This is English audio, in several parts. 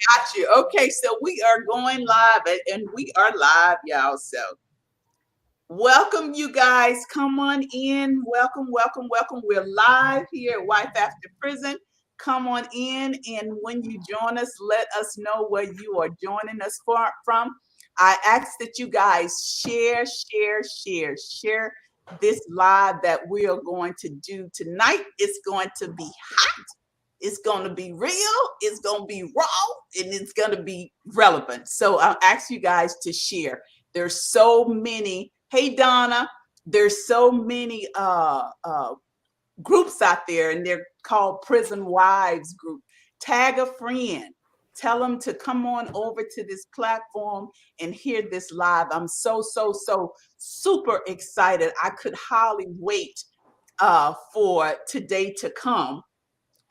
Got you. Okay, so we are going live and we are live, y'all. So welcome, you guys. Come on in. Welcome, welcome, welcome. We're live here at Wife After Prison. Come on in, and when you join us, let us know where you are joining us from. I ask that you guys share this live that we are going to do tonight. It's going to be hot. It's going to be real, it's going to be raw, and it's going to be relevant. So I'll ask you guys to share. There's so many. Hey, Donna, there's so many groups out there, and they're called Prison Wives Group. Tag a friend. Tell them to come on over to this platform and hear this live. I'm so super excited. I could hardly wait for today to come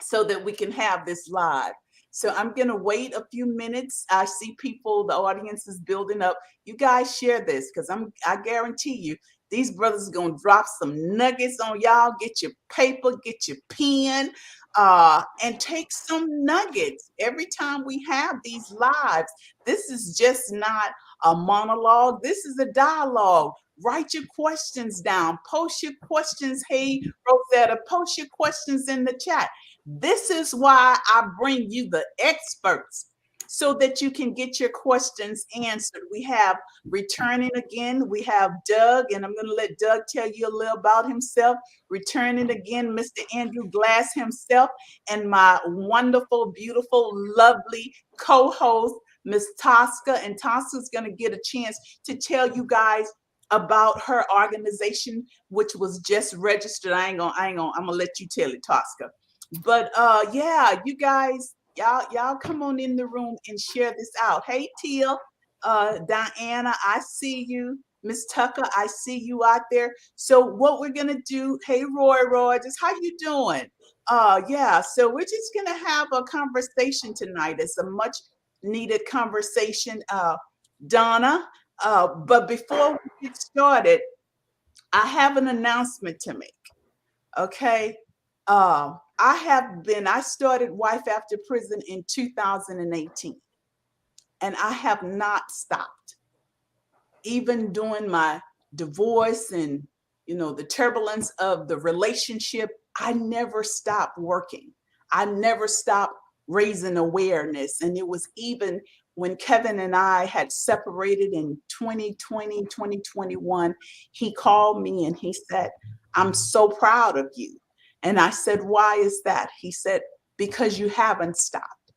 so that we can have this live. So I'm going to wait a few minutes. I see people, the audience is building up. You guys share this because I guarantee you these brothers are going to drop some nuggets on y'all. Get your paper, get your pen, and take some nuggets every time we have these lives. This is just not a monologue. This is a dialogue. Write your questions down. Post your questions. Hey, Rosetta, post your questions in the chat. This is why I bring you the experts so that you can get your questions answered. We have returning again. We have Doug, and I'm going to let Doug tell you a little about himself. Returning again, Mr. Andrew Glass himself, and my wonderful, beautiful, lovely co-host, Miss Tosca. And Tosca's going to get a chance to tell you guys about her organization, which was just registered. I'm gonna let you tell it, Tosca. But yeah, you guys, y'all come on in the room and share this out. Hey, Teal, Diana, I see you. Miss Tucker, I see you out there. So what we're gonna do? Hey, Roy, just how you doing? Yeah. So we're just gonna have a conversation tonight. It's a much needed conversation. Donna, but before we get started, I have an announcement to make. Okay. I started Wife After Prison in 2018, and I have not stopped. Even during my divorce and, the turbulence of the relationship, I never stopped working. I never stopped raising awareness. And it was even when Kevin and I had separated in 2020, 2021, he called me and he said, "I'm so proud of you." And I said, "Why is that?" He said, "Because you haven't stopped."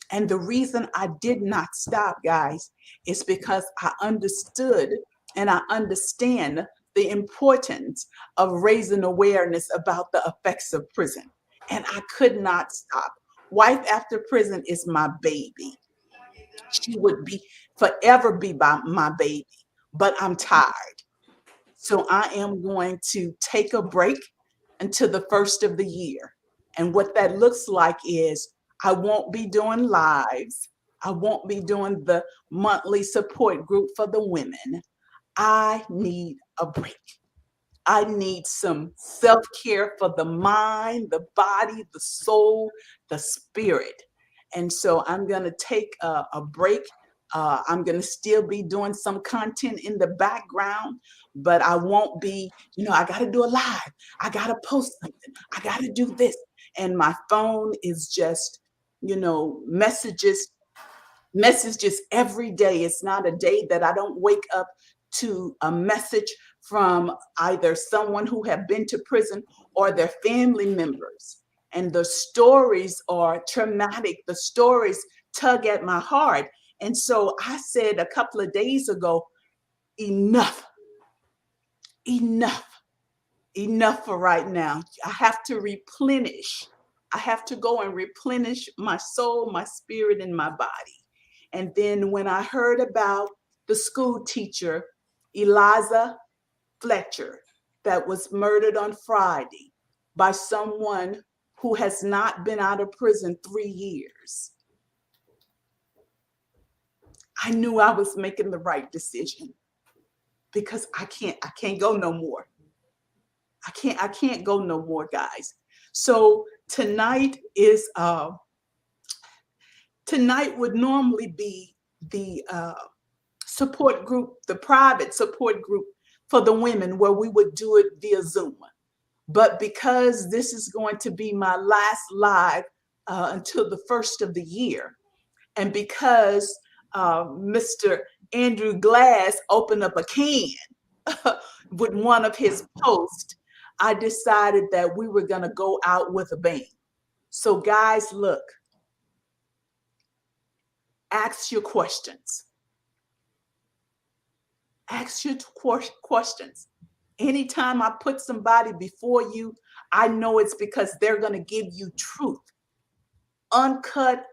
And the reason I did not stop, guys, is because I understood and I understand the importance of raising awareness about the effects of prison. And I could not stop. Wife After Prison is my baby. She would be forever be my baby, but I'm tired. So I am going to take a break until the first of the year. And what that looks like is I won't be doing lives. I won't be doing the monthly support group for the women. I need a break. I need some self care for the mind, the body, the soul, the spirit. And so I'm going to take a break. I'm going to still be doing some content in the background, but I won't be, I got to do a live. I got to post something. I got to do this. And my phone is just, messages every day. It's not a day that I don't wake up to a message from either someone who have been to prison or their family members. And the stories are traumatic. The stories tug at my heart. And so I said a couple of days ago, enough, enough, enough for right now. I have to replenish. I have to go and replenish my soul, my spirit, and my body. And then when I heard about the school teacher, Eliza Fletcher, that was murdered on Friday by someone who has not been out of prison 3 years, I knew I was making the right decision because I can't go no more. I can't go no more, guys. So tonight is Tonight would normally be the support group, the private support group for the women, where we would do it via Zoom. But because this is going to be my last live until the first of the year, and because Mr. Andrew Glass opened up a can with one of his posts, I decided that we were going to go out with a bang. So, guys, look, ask your questions. Ask your questions. Anytime I put somebody before you, I know it's because they're going to give you truth, uncut,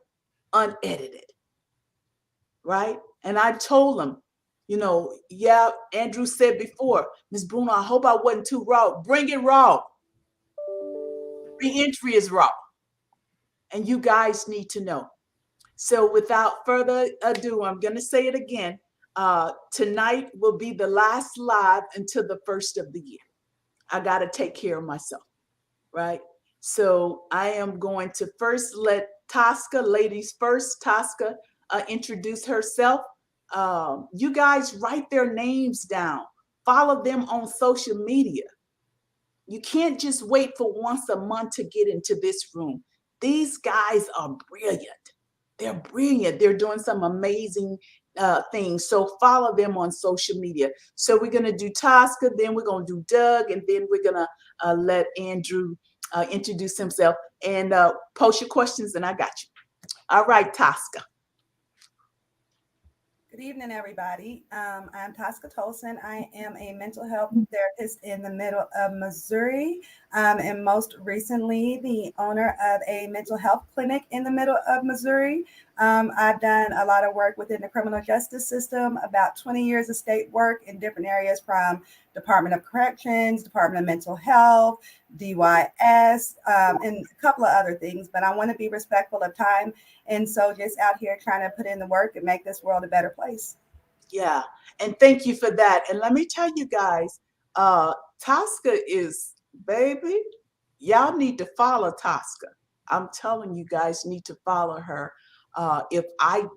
unedited, right? And I told them, yeah, Andrew said before, Miss Bruno, I hope I wasn't too raw. Bring it raw. Reentry is raw. And you guys need to know. So without further ado, I'm going to say it again. Tonight will be the last live until the first of the year. I got to take care of myself, right? So I am going to first let Tosca, ladies first, Tosca, introduce herself. You guys write their names down. Follow them on social media. You can't just wait for once a month to get into this room. These guys are brilliant. They're brilliant. They're doing some amazing things. So follow them on social media. So we're going to do Tosca, then we're going to do Doug, and then we're going to let Andrew introduce himself and post your questions, and I got you. All right, Tosca. Good evening, everybody. I'm Tosca Tolson. I am a mental health therapist in the middle of Missouri, and most recently the owner of a mental health clinic in the middle of Missouri. I've done a lot of work within the criminal justice system, about 20 years of state work in different areas from Department of Corrections, Department of Mental Health, DYS, and a couple of other things. But I want to be respectful of time. And so just out here trying to put in the work and make this world a better place. Yeah. And thank you for that. And let me tell you guys, Tosca is, baby, y'all need to follow Tosca. I'm telling you guys need to follow her. If I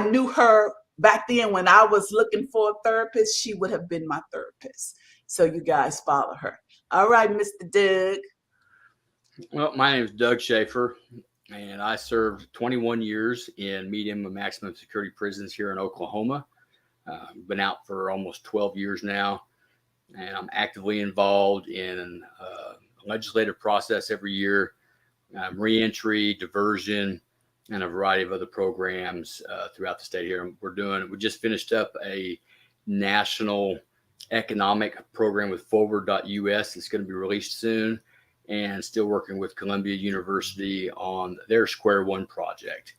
knew her back then when I was looking for a therapist, she would have been my therapist. So you guys follow her. All right, Mr. Doug. Well, my name is Doug Schaefer, and I served 21 years in medium and maximum security prisons here in Oklahoma. Been out for almost 12 years now, and I'm actively involved in a legislative process every year, reentry, diversion, and a variety of other programs throughout the state here. We just finished up a national economic program with forward.us. It's going to be released soon, and still working with Columbia University on their Square One project.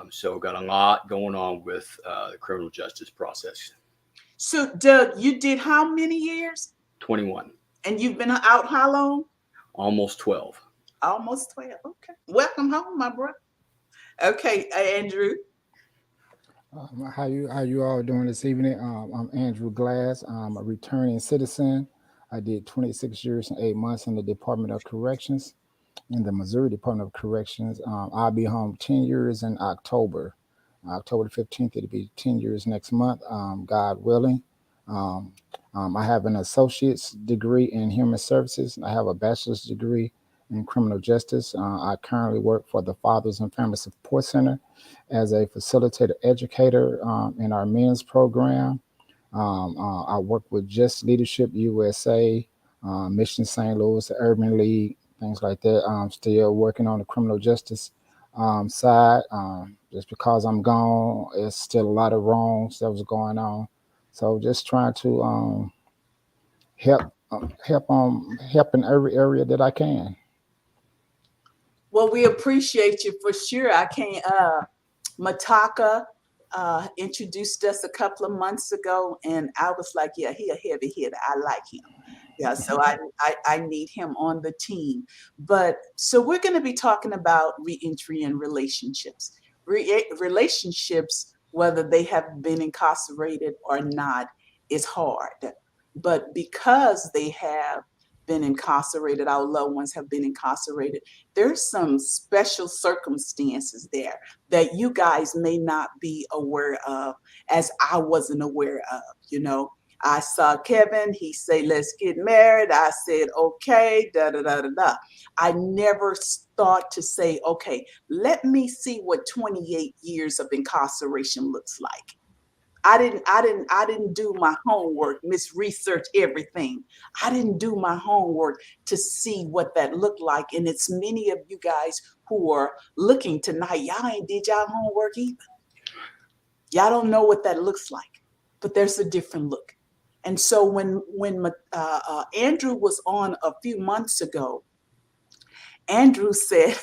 So got a lot going on with the criminal justice process. So Doug, you did how many years? 21. And you've been out how long? Almost 12. Almost 12. Okay. Welcome home, my brother. Okay, Andrew. How you all doing this evening? I'm Andrew Glass. I'm a returning citizen. I did 26 years and 8 months in the Department of Corrections, in the Missouri Department of Corrections. I'll be home 10 years in October. October the 15th, it'll be 10 years next month, God willing. I have an associate's degree in human services. I have a bachelor's degree in criminal justice. I currently work for the Fathers and Family Support Center as a facilitator educator in our men's program. I work with Just Leadership USA, Mission St. Louis, the Urban League, things like that. I'm still working on the criminal justice side. Just because I'm gone, it's still a lot of wrongs that was going on. So just trying to help in every area that I can. Well, we appreciate you for sure. I can't. Mataka introduced us a couple of months ago, and I was like, yeah, he a heavy hitter. I like him. Yeah, so I need him on the team. But so we're going to be talking about reentry and relationships. Relationships, whether they have been incarcerated or not, is hard. But because they have been incarcerated, our loved ones have been incarcerated, there's some special circumstances there that you guys may not be aware of, as I wasn't aware of. You know, I saw Kevin, he say, let's get married. I said, okay, da da da da da. I never thought to say, okay, let me see what 28 years of incarceration looks like. I didn't do my homework, miss research everything. I didn't do my homework to see what that looked like. And it's many of you guys who are looking tonight. Y'all ain't did y'all homework either. Y'all don't know what that looks like, but there's a different look. And so when Andrew was on a few months ago, Andrew said,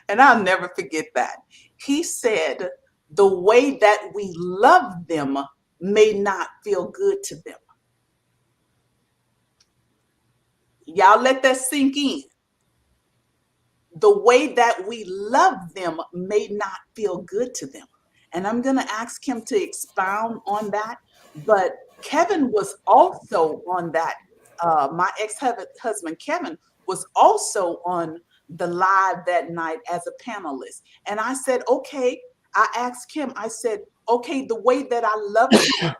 and I'll never forget that. He said, the way that we love them may not feel good to them. Y'all let that sink in. The way that we love them may not feel good to them. And I'm going to ask him to expound on that. But Kevin was also on that. My ex-husband, Kevin, was also on the live that night as a panelist. And I said, okay, I asked him, I said, okay, the way that I loved you,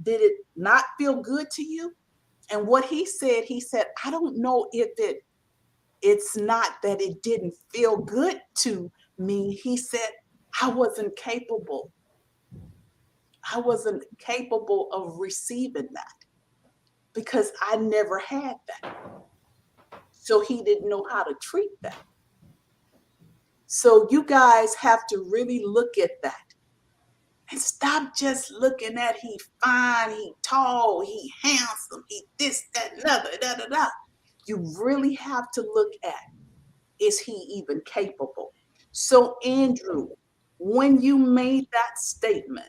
did it not feel good to you? And what he said, I don't know if it's not that it didn't feel good to me. He said, I wasn't capable. I wasn't capable of receiving that because I never had that. So he didn't know how to treat that. So you guys have to really look at that and stop just looking at he fine, he tall, he handsome, he this, that, another, da, da, da. You really have to look at, is he even capable? So Andrew, when you made that statement,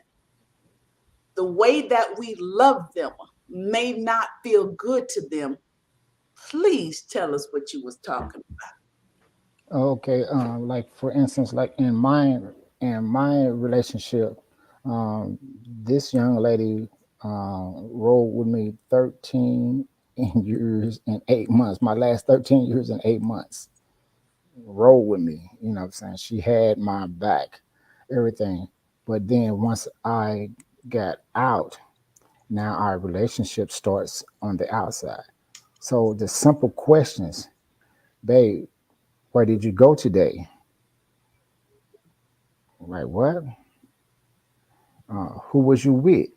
the way that we love them may not feel good to them, please tell us what you was talking Okay, like for instance, like in my relationship, um, this young lady rode with me 13 years and 8 months. My last 13 years and 8 months, rode with me. You know what I'm saying? She had my back, everything. But then once I got out, now our relationship starts on the outside. So the simple questions, babe, where did you go today? Like what? Who was you with?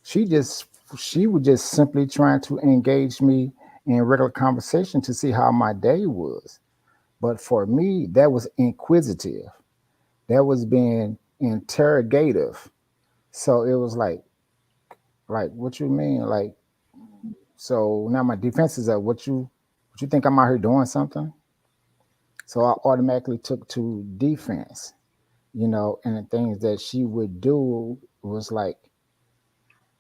She just she was just simply trying to engage me in regular conversation to see how my day was. But for me, that was inquisitive. That was being interrogative. So it was like what you mean? Like so now my defense is up. What you think I'm out here doing something? So I automatically took to defense, and the things that she would do was like,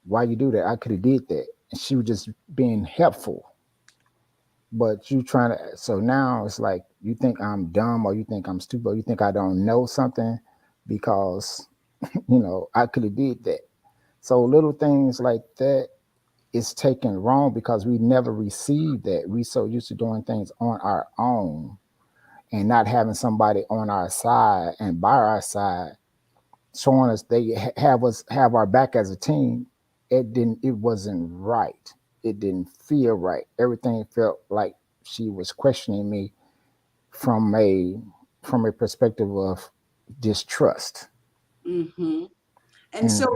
why you do that? I could have did that. And she was just being helpful. But you trying to so now it's like you think I'm dumb or you think I'm stupid or you think I don't know something because I could have did that. So little things like that is taken wrong because we never received that. We so used to doing things on our own and not having somebody on our side and by our side showing us they have us have our back as a team. It wasn't right. It didn't feel right. Everything felt like she was questioning me from a perspective of distrust. about. And so And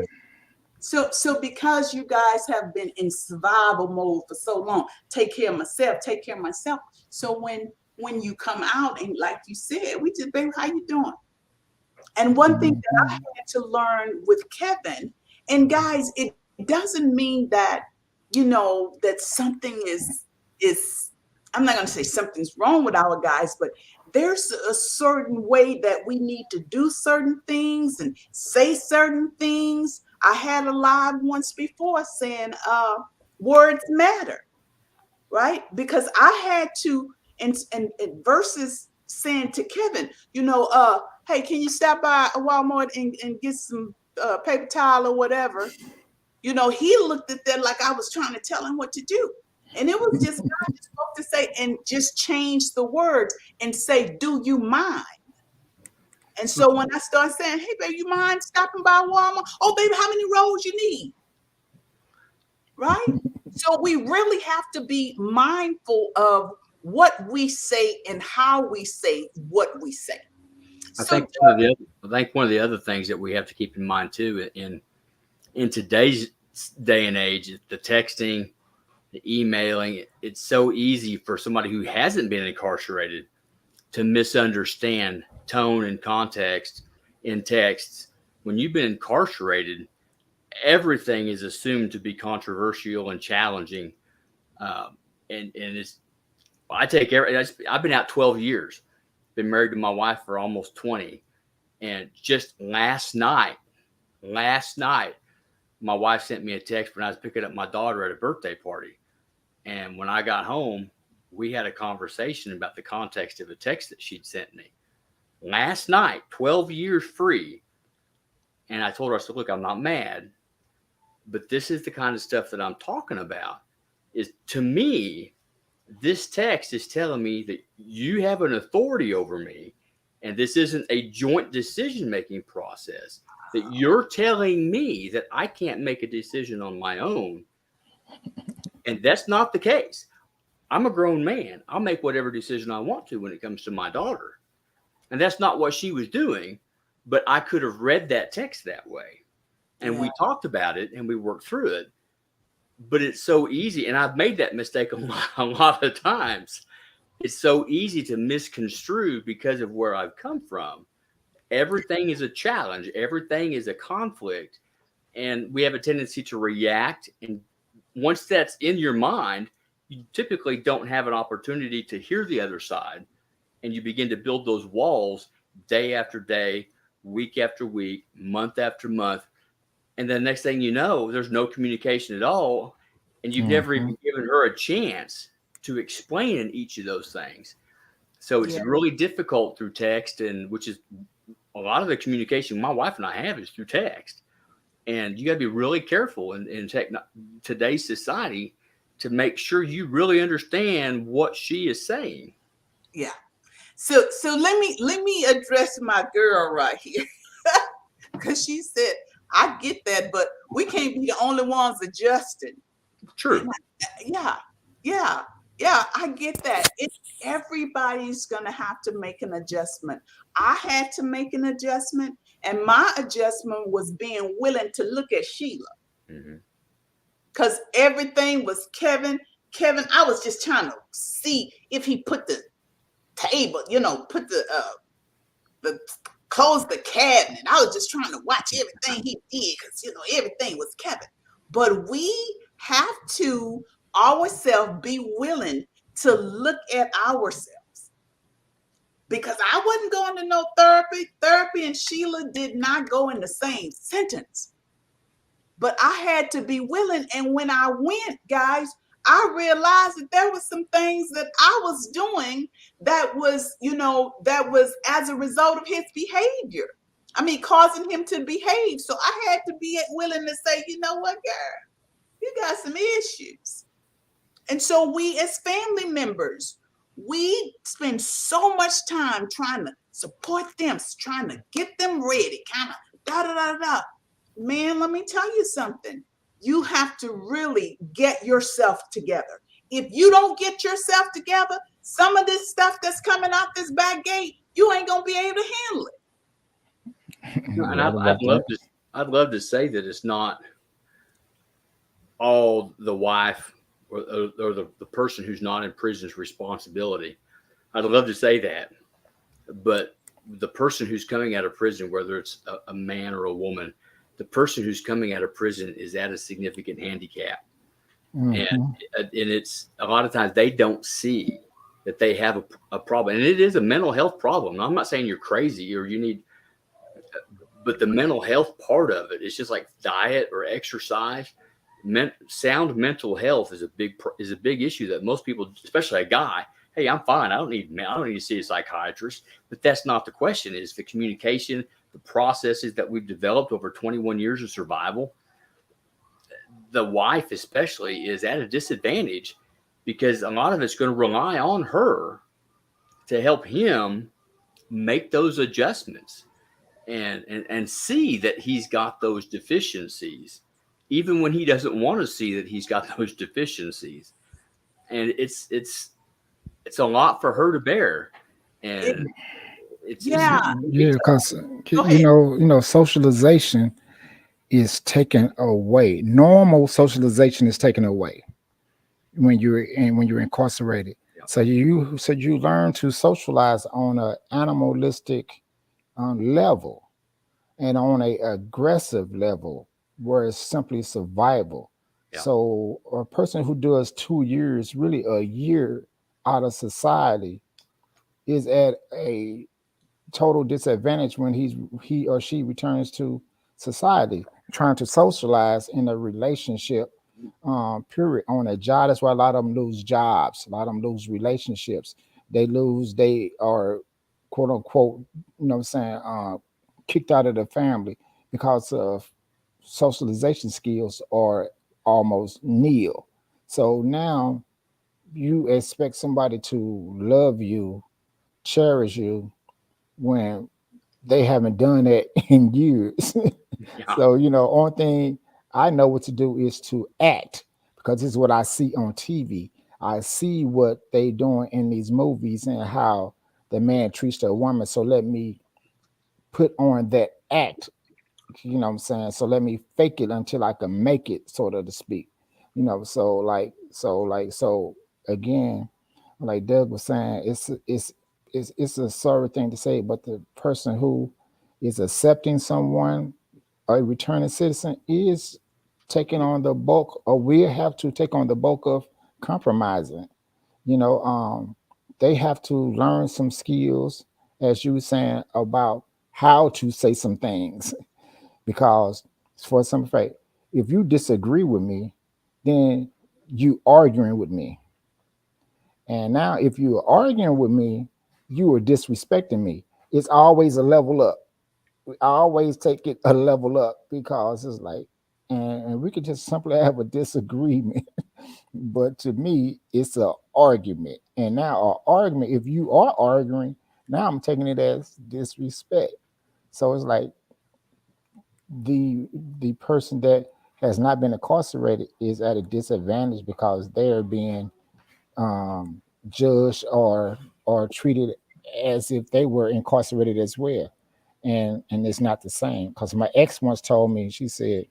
so because you guys have been in survival mode for so long, take care of myself, take care of myself. So when you come out and like you said, we just, baby, how you doing? And one thing that I mhm, had to learn with Kevin, and guys, it doesn't mean that, that something is I'm not going to say something's wrong with our guys, but there's a certain way that we need to do certain things and say certain things. I had a live once before saying words matter, right? Because I had to, and versus saying to Kevin, hey, can you stop by a Walmart and get some paper towel or whatever? He looked at that like I was trying to tell him what to do. And it was just God just spoke to say, and just change the words and say, do you mind? And so when I started saying, hey, baby, you mind stopping by Walmart? Oh, baby, how many rolls you need? Right? So we really have to be mindful of what we say and how we say what we say. I So think one of the other things that we have to keep in mind too in today's day and age, the texting, the emailing, it's so easy for somebody who hasn't been incarcerated to misunderstand tone and context in texts. When you've been incarcerated, everything is assumed to be controversial and challenging. And it's, I've been out 12 years, been married to my wife for almost 20. And just last night, my wife sent me a text when I was picking up my daughter at a birthday party. And when I got home, we had a conversation about the context of a text that she'd sent me last night, 12 years free. And I told her, I said, look, I'm not mad, but this is the kind of stuff that I'm talking about. Is, to me, this text is telling me that you have an authority over me, and this isn't a joint decision-making process, that you're telling me that I can't make a decision on my own. And that's not the case. I'm a grown man. I'll make whatever decision I want to when it comes to my daughter. And that's not what she was doing, but I could have read that text that way. And we talked about it and we worked through it. But it's so easy, and I've made that mistake a lot of times. It's so easy to misconstrue because of where I've come from. Everything is a challenge. Everything is a conflict. And we have a tendency to react. And once that's in your mind, you typically don't have an opportunity to hear the other side. And you begin to build those walls day after day, week after week, month after month. And then the next thing you know, there's no communication at all. And you've never even given her a chance to explain in each of those things. So it's really difficult through text, and which is a lot of the communication my wife and I have is through text. And you got to be really careful in today's society to make sure you really understand what she is saying. Yeah. So let me address my girl right here. Because she said, I get that, but we can't be the only ones adjusting. True. Yeah, I get that. Everybody's going to have to make an adjustment. I had to make an adjustment, and my adjustment was being willing to look at Sheila. Because everything was Kevin. I was just trying to see if he put the table, put the close the cabinet. I was just trying to watch everything he did because everything was Kevin. But we have to ourselves be willing to look at ourselves, because I wasn't going to no therapy. Therapy and Sheila did not go in the same sentence. But I had to be willing. And when I went, guys, I realized that there was some things that I was doing that was, that was as a result of his behavior. I mean, causing him to behave. So I had to be willing to say, you know what, girl, you got some issues. And so we as family members, we spend so much time trying to support them, trying to get them ready, kind of da-da-da-da. Man, let me tell you something. You have to really get yourself together. If you don't get yourself together, some of this stuff that's coming out this back gate, you ain't gonna be able to handle it. And I'd love to say that it's not all the wife or the person who's not in prison's responsibility. I'd love to say that, but the person who's coming out of prison, whether it's a man or a woman, the person who's coming out of prison is at a significant handicap. And it's a lot of times they don't see that they have a problem. And it is a mental health problem. I'm not saying you're crazy or you need, but the mental health part of it is just like diet or exercise. Sound mental health is a big issue that most people, especially a guy, hey, I'm fine. I don't need to see a psychiatrist. But that's not the question. It's the communication, the processes that we've developed over 21 years of survival. The wife especially is at a disadvantage because a lot of it's going to rely on her to help him make those adjustments and see that he's got those deficiencies, even when he doesn't want to see that he's got those deficiencies. And it's a lot for her to bear, It, and it's yeah. it Yeah, takes because Go ahead. socialization is taken away. Normal socialization is taken away when you're incarcerated. yeah, So you learn to socialize on a animalistic level and on a aggressive level where it's simply survival. yeah, So a person who does 2 years, really a year out of society, is at a total disadvantage when he or she returns to society, trying to socialize in a relationship period on a job. That's why a lot of them lose jobs, a lot of them lose relationships. They are quote unquote, what I'm saying, kicked out of the family because of socialization skills are almost nil. So now you expect somebody to love you, cherish you, when they haven't done that in years. yeah. So, only thing I know what to do is to act, because this is what I see on TV. I see what they doing in these movies and how the man treats a woman. So let me put on that act, what I'm saying? So let me fake it until I can make it, sort of to speak. So again, like Doug was saying, it's a sorry thing to say, but the person who is accepting someone, a returning citizen, is taking on the bulk, or will have to take on the bulk of compromising. You know, they have to learn some skills, as you were saying, about how to say some things. Because for some fact, if you disagree with me, then you arguing with me. And now, if you are arguing with me, you are disrespecting me. It's always a level up. I always take it a level up, because it's like, and we could just simply have a disagreement. But to me, it's an argument. And now, an argument, if you are arguing, now I'm taking it as disrespect. So it's like the the person that has not been incarcerated is at a disadvantage, because they're being um, judged or treated as if they were incarcerated as well, and it's not the same. Because my ex once told me, she said,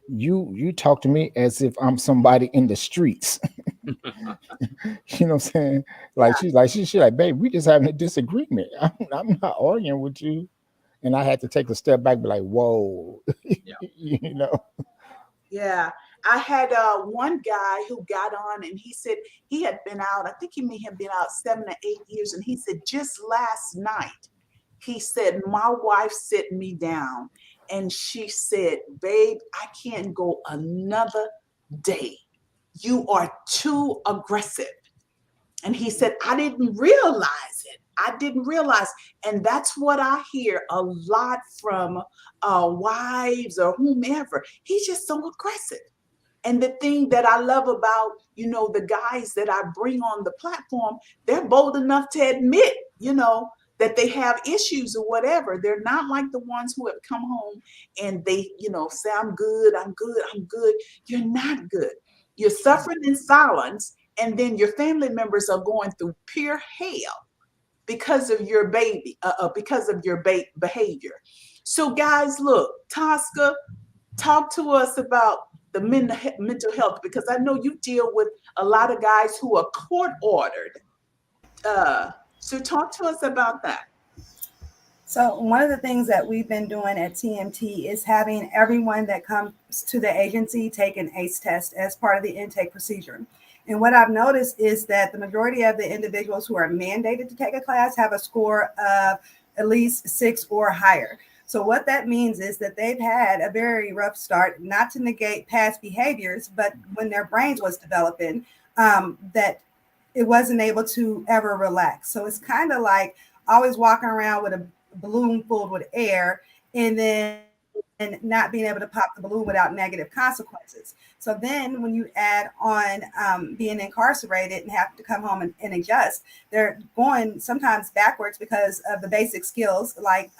"You talk to me as if I'm somebody in the streets." You know what I'm saying? Yeah. Like she's like, "Babe, we just having a disagreement. I'm not arguing with you." And I had to take a step back, be like, "Whoa," Yeah. you know. Yeah. I had one guy who got on and he said he had been out, I think he may have been out 7 or 8 years. And he said, just last night, he said, my wife sit me down and she said, babe, I can't go another day. You are too aggressive. And he said, I didn't realize it. I didn't realize. And that's what I hear a lot from wives or whomever. He's just so aggressive. And the thing that I love about, the guys that I bring on the platform, they're bold enough to admit, that they have issues or whatever. They're not like the ones who have come home and they, say, I'm good, I'm good, I'm good. You're not good. You're suffering in silence. And then your family members are going through pure hell because of your because of your behavior. So, guys, look, Tosca, talk to us about the mental health, because I know you deal with a lot of guys who are court ordered. So talk to us about that. So one of the things that we've been doing at TMT is having everyone that comes to the agency take an ACE test as part of the intake procedure. And what I've noticed is that the majority of the individuals who are mandated to take a class have a score of at least 6 or higher. So what that means is that they've had a very rough start, not to negate past behaviors, but when their brains was developing, that it wasn't able to ever relax. So it's kind of like always walking around with a balloon filled with air, and then and not being able to pop the balloon without negative consequences. So then when you add on being incarcerated and have to come home and adjust, they're going sometimes backwards because of the basic skills. Like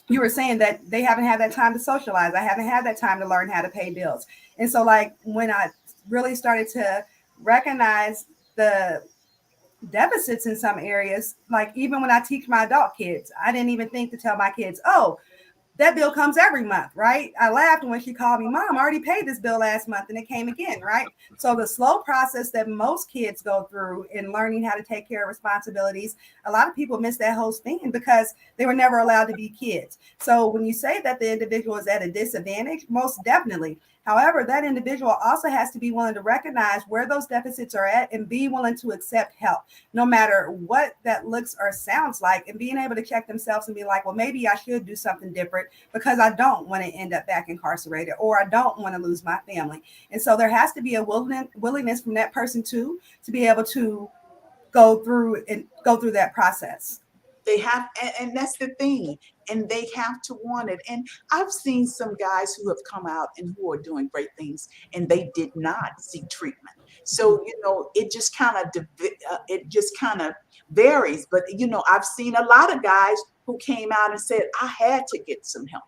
you were saying that they haven't had that time to socialize. I haven't had that time to learn how to pay bills. And so like when I really started to recognize the deficits in some areas, like even when I teach my adult kids, I didn't even think to tell my kids, oh, that bill comes every month, right? I laughed when she called me, Mom, I already paid this bill last month and it came again, right? So the slow process that most kids go through in learning how to take care of responsibilities, a lot of people miss that whole thing because they were never allowed to be kids. So when you say that the individual is at a disadvantage, most definitely. However, that individual also has to be willing to recognize where those deficits are at and be willing to accept help, no matter what that looks or sounds like, and being able to check themselves and be like, well, maybe I should do something different because I don't want to end up back incarcerated, or I don't want to lose my family. And so there has to be a willingness from that person too, to be able to go through that process. They have, and that's the thing, and they have to want it. And I've seen some guys who have come out and who are doing great things, and they did not seek treatment. So it just kind of varies. But I've seen a lot of guys who came out and said, I had to get some help.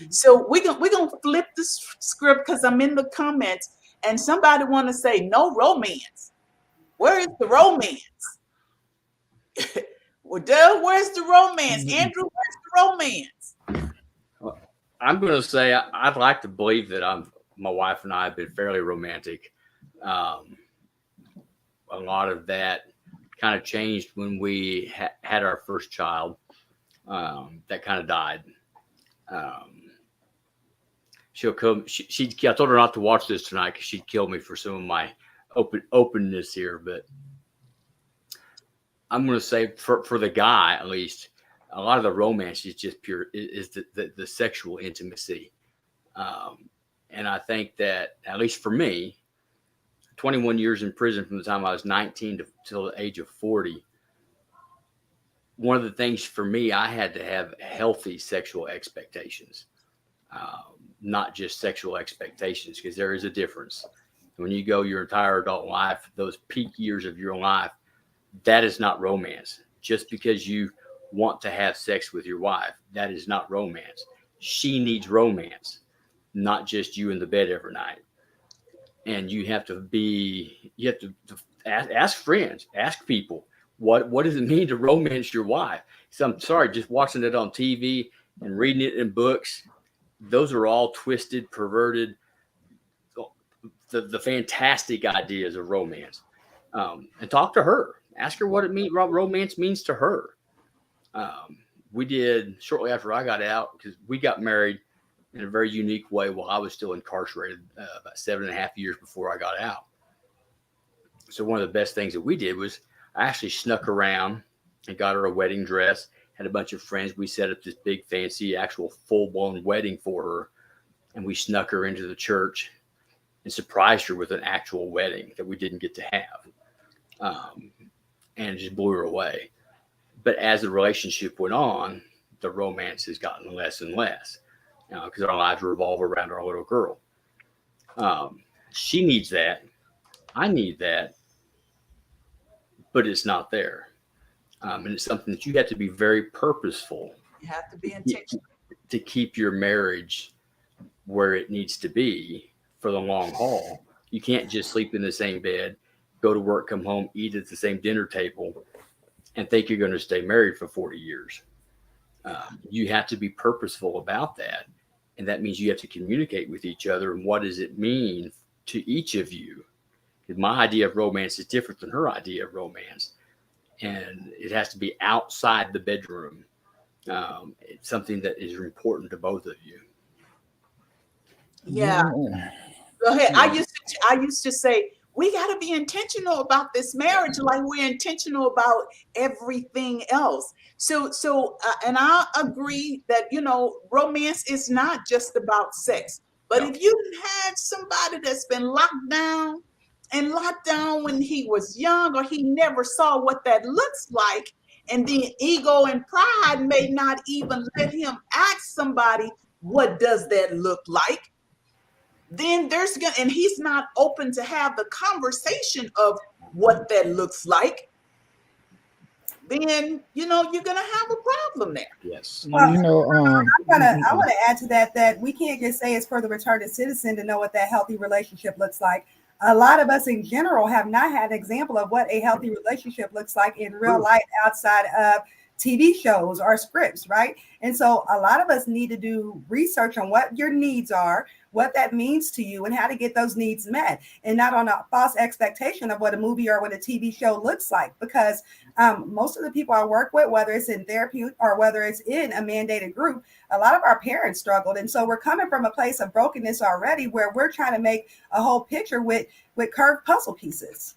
So we're gonna flip the script because I'm in the comments, and somebody want to say no romance. Where is the romance? Well, Doug, where's the romance? Andrew, where's the romance? Well, I'm going to say I'd like to believe that my wife and I have been fairly romantic. A lot of that kind of changed when we had our first child. That kind of died. She'll come. I told her not to watch this tonight because she'd kill me for some of my openness here, but I'm going to say for the guy, at least, a lot of the romance is just pure, is the sexual intimacy. And I think that, at least for me, 21 years in prison from the time I was 19 till the age of 40, one of the things for me, I had to have healthy sexual expectations, not just sexual expectations, because there is a difference. When you go your entire adult life, those peak years of your life, that is not romance. Just because you want to have sex with your wife, that is not romance. She needs romance, not just you in the bed every night. And you have to ask friends, ask people, what does it mean to romance your wife? So I'm sorry, just watching it on TV and reading it in books, those are all twisted, perverted, the fantastic ideas of romance. And talk to her. Ask her what romance means to her. We did shortly after I got out, because we got married in a very unique way while I was still incarcerated, about 7.5 years before I got out. So one of the best things that we did was I actually snuck around and got her a wedding dress, had a bunch of friends. We set up this big, fancy, actual full-blown wedding for her, and we snuck her into the church and surprised her with an actual wedding that we didn't get to have, and just blew her away. But as the relationship went on, the romance has gotten less and less, because our lives revolve around our little girl. She needs that. I need that. But it's not there. And it's something that you have to be very purposeful. You have to be intentional to keep your marriage where it needs to be for the long haul. You can't just sleep in the same bed, go to work, come home, eat at the same dinner table, and think you're going to stay married for 40 years. You have to be purposeful about that. And that means you have to communicate with each other. And what does it mean to each of you? Because my idea of romance is different than her idea of romance. And it has to be outside the bedroom. It's something that is important to both of you. Yeah. Go ahead. I used to say, we got to be intentional about this marriage like we're intentional about everything else. So and I agree that, romance is not just about sex. But if you had somebody that's been locked down when he was young, or he never saw what that looks like, and then ego and pride may not even let him ask somebody what does that look like? Then and he's not open to have the conversation of what that looks like, then you're gonna have a problem there. Yes. Well, You know, I want to add to that we can't just say it's for the retarded citizen to know what that healthy relationship looks like. A lot of us in general have not had an example of what a healthy relationship looks like in real life outside of TV shows or scripts, right? And so a lot of us need to do research on what your needs are, what that means to you, and how to get those needs met, and not on a false expectation of what a movie or what a TV show looks like. Because most of the people I work with, whether it's in therapy or whether it's in a mandated group, a lot of our parents struggled. And so we're coming from a place of brokenness already where we're trying to make a whole picture with curved puzzle pieces.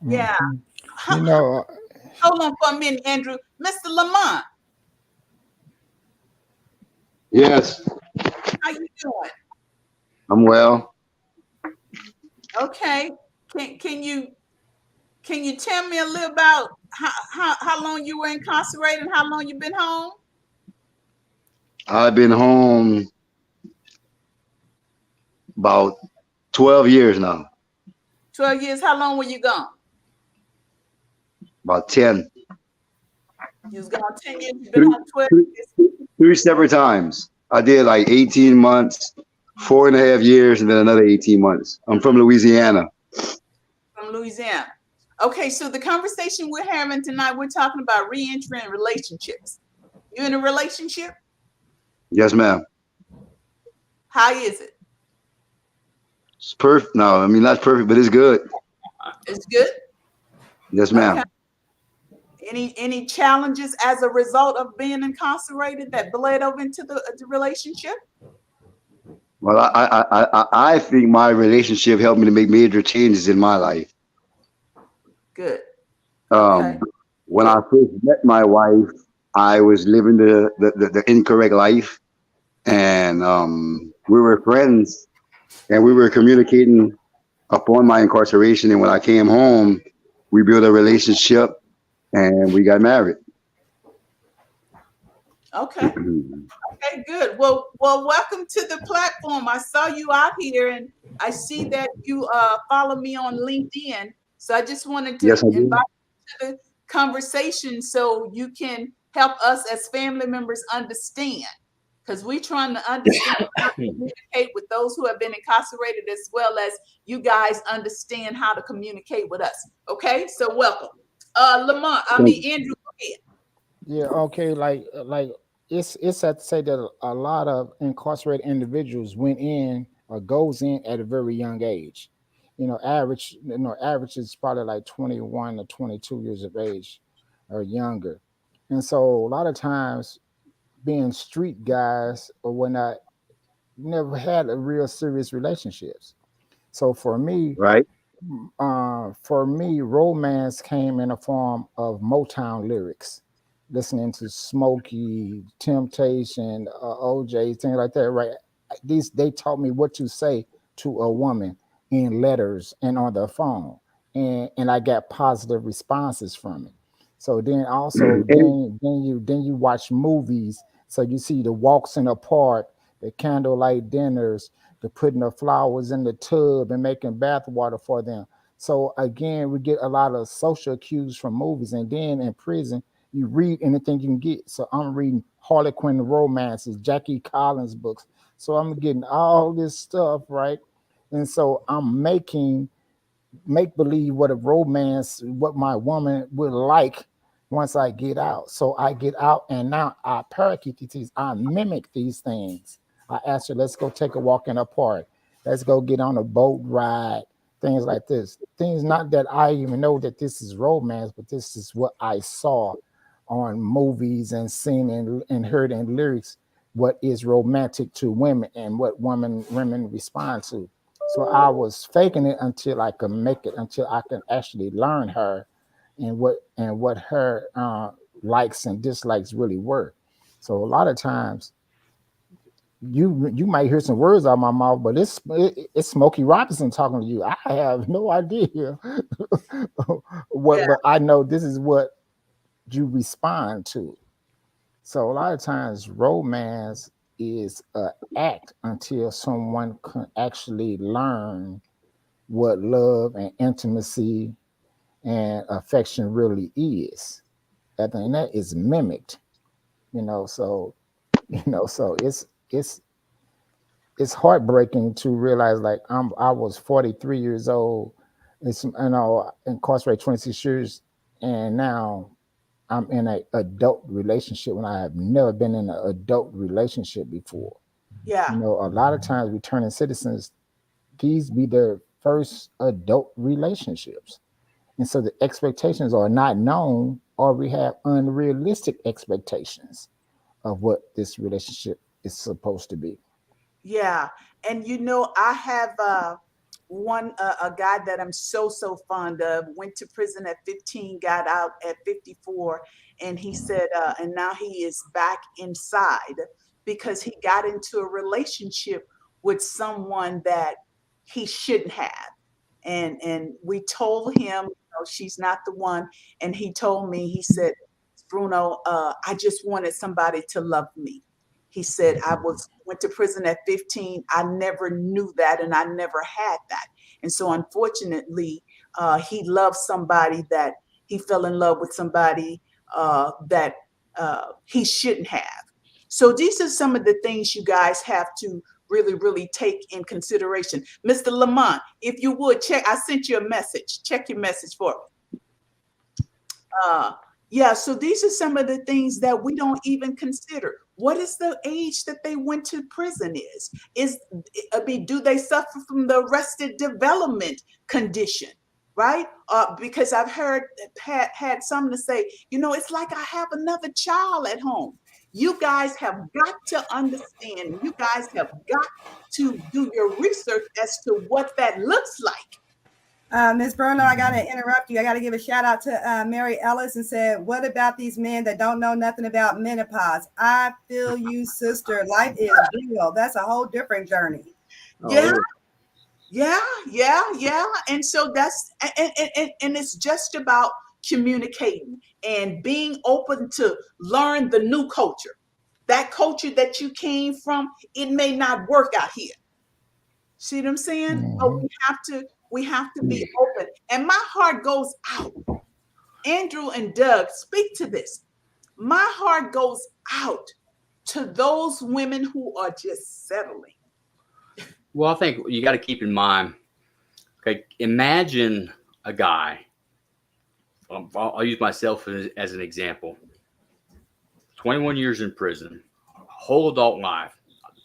Yeah. you know, Hold on for a minute, Andrew. Mr. Lamont, Yes, how you doing? I'm well. Okay. Can you tell me a little about how long you were incarcerated and how long you've been home? I've been home about 12 years now, 12 years. How long were you gone? about 10. You was gone 10 years. You've been home 12 years. Three separate times. I did like 18 months, 4.5 years, and then another 18 months. I'm from Louisiana. From Louisiana. Okay, so the conversation we're having tonight, we're talking about reentry and relationships. You in a relationship? Yes, ma'am. How is it? It's perfect. No, I mean, not perfect, but it's good. It's good? Yes, ma'am. Okay. Any challenges as a result of being incarcerated that bled over into the relationship? Well, I think my relationship helped me to make major changes in my life. Good. Okay. When I first met my wife, I was living the incorrect life, and we were friends, and we were communicating upon my incarceration. And when I came home, we built a relationship, and we got married. Okay. Okay, good. Well, welcome to the platform. I saw you out here, and I see that you follow me on LinkedIn. So I just wanted to Yes, I do. invite you to the conversation so you can help us as family members understand, because we're trying to understand how to communicate with those who have been incarcerated, as well as you guys understand how to communicate with us. Okay, so welcome. Lamont, Andrew, go ahead. yeah, okay, like it's sad to say that a lot of incarcerated individuals went in or goes in at a very young age. Average is probably like 21 to 22 years of age or younger. And so a lot of times being street guys or whatnot never had a real serious relationships. So Right. for me, romance came in the form of Motown lyrics, listening to Smokey, Temptation, OJ, things like that. Right? They taught me what to say to a woman in letters and on the phone, and I got positive responses from it. So then also then you watch movies, so you see the walks in the park, the candlelight dinners, the putting the flowers in the tub and making bath water for them. So again, we get a lot of social cues from movies, and then in prison, you read anything you can get. So I'm reading Harlequin romances, Jackie Collins books. So I'm getting all this stuff, right? And so I'm making make believe what a romance, what my woman would like once I get out. So I get out, and now I parakeet these, I mimic these things. I ask her, let's go take a walk in the park. Let's go get on a boat ride, things like this. Things not that I even know that this is romance, but this is what I saw on movies and seen and heard in lyrics, what is romantic to women and what women respond to. So I was faking it until I could make it, until I can actually learn her and what her likes and dislikes really were. So a lot of times you might hear some words out of my mouth, but it's Smokey Robinson talking to you. I have no idea what, Yeah. but I know this is what you respond to. So a lot of times romance is an act until someone can actually learn what love and intimacy and affection really is. I think that is mimicked, so so it's heartbreaking to realize like I was 43 years old. It's incarcerated 26 years, and now I'm in a adult relationship when I have never been in an adult relationship before. Yeah. A lot of times returning citizens, these be their first adult relationships. And so the expectations are not known, or we have unrealistic expectations of what this relationship is supposed to be. Yeah. And I have one a guy that I'm so fond of, went to prison at 15, got out at 54, and he said and now he is back inside because he got into a relationship with someone that he shouldn't have. And we told him, she's not the one. And he told me, he said, Bruno, I just wanted somebody to love me. He said, I went to prison at 15. I never knew that, and I never had that. And so unfortunately, he loved somebody that he fell in love with somebody that he shouldn't have. So these are some of the things you guys have to really take in consideration. Mr. Lamont, if you would check, I sent you a message. Check your message for me. Yeah, so these are some of the things that we don't even consider. What is the age that they went to prison do they suffer from the arrested development condition, right? Because I've heard had some to say, it's like I have another child at home. You guys have got to understand. You guys have got to do your research as to what that looks like. Ms. Bruno, I got to interrupt you. I got to give a shout out to Mary Ellis and said, what about these men that don't know nothing about menopause? I feel you, sister. Life is real. That's a whole different journey. Yeah. Yeah. And so that's, and it's just about communicating and being open to learn the new culture. That culture that you came from, it may not work out here. See what I'm saying? But we have to be open. And my heart goes out. Andrew and Doug, speak to this. My heart goes out to those women who are just settling. Well, I think you got to keep in mind, okay, imagine a guy, I'll use myself as an example, 21 years in prison, whole adult life,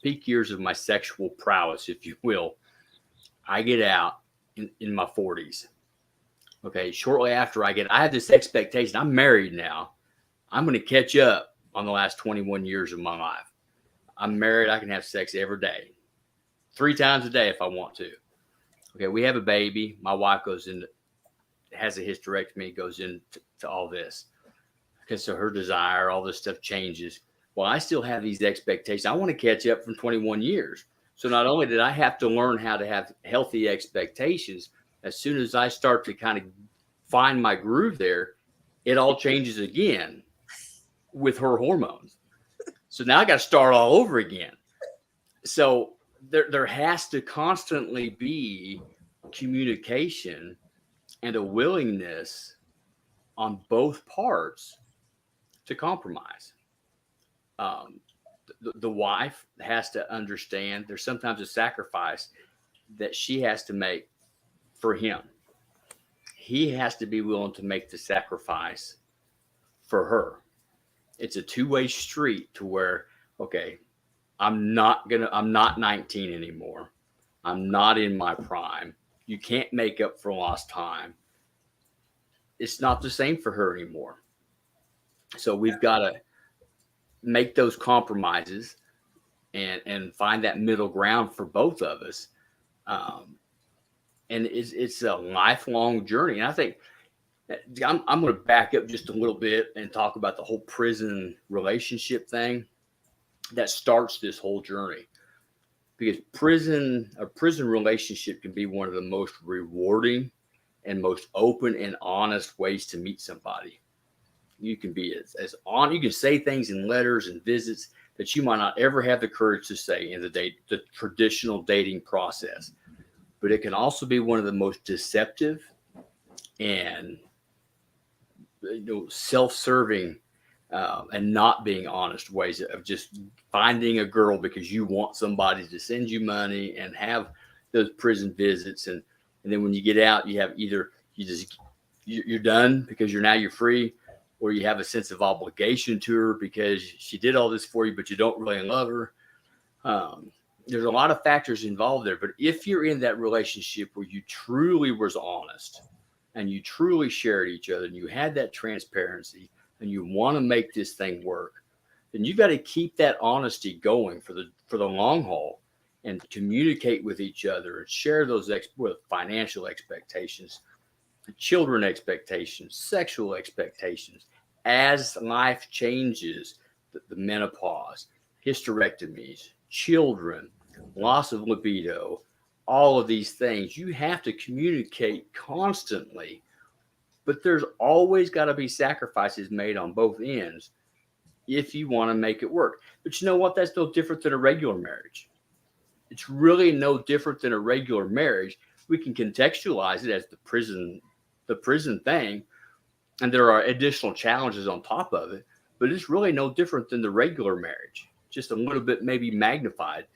peak years of my sexual prowess, if you will. I get out in my 40s. Okay, shortly after I have this expectation. I'm married now. I'm going to catch up on the last 21 years of my life. I'm married. I can have sex every day, 3 times a day if I want to. Okay, we have a baby. My wife has a hysterectomy, goes into all this. Okay, so her desire, all this stuff changes. Well, I still have these expectations. I want to catch up from 21 years. So not only did I have to learn how to have healthy expectations, as soon as I start to kind of find my groove there, it all changes again with her hormones. So now I got to start all over again. So there has to constantly be communication and a willingness on both parts to compromise. The wife has to understand there's sometimes a sacrifice that she has to make for him. He has to be willing to make the sacrifice for her. It's a two-way street to where, okay, I'm not 19 anymore. I'm not in my prime. You can't make up for lost time. It's not the same for her anymore. So we've got to make those compromises and find that middle ground for both of us. And it's a lifelong journey. And I think I'm going to back up just a little bit and talk about the whole prison relationship thing that starts this whole journey. Because a prison relationship can be one of the most rewarding and most open and honest ways to meet somebody. You can be as on. You can say things in letters and visits that you might not ever have the courage to say in the traditional dating process. But it can also be one of the most deceptive and self-serving and not being honest ways of just finding a girl because you want somebody to send you money and have those prison visits, and then when you get out, you have either you're done because you're free, or you have a sense of obligation to her because she did all this for you, but you don't really love her. There's a lot of factors involved there, but if you're in that relationship where you truly was honest and you truly shared each other and you had that transparency and you want to make this thing work, then you got to keep that honesty going for the long haul and communicate with each other and share those financial expectations, children expectations, sexual expectations. As life changes, the menopause, hysterectomies, children, loss of libido, all of these things, you have to communicate constantly. But there's always got to be sacrifices made on both ends if you want to make it work. But you know what? That's no different than a regular marriage. It's really no different than a regular marriage. We can contextualize it as the prison thing, and there are additional challenges on top of it, but it's really no different than the regular marriage, just a little bit maybe magnified.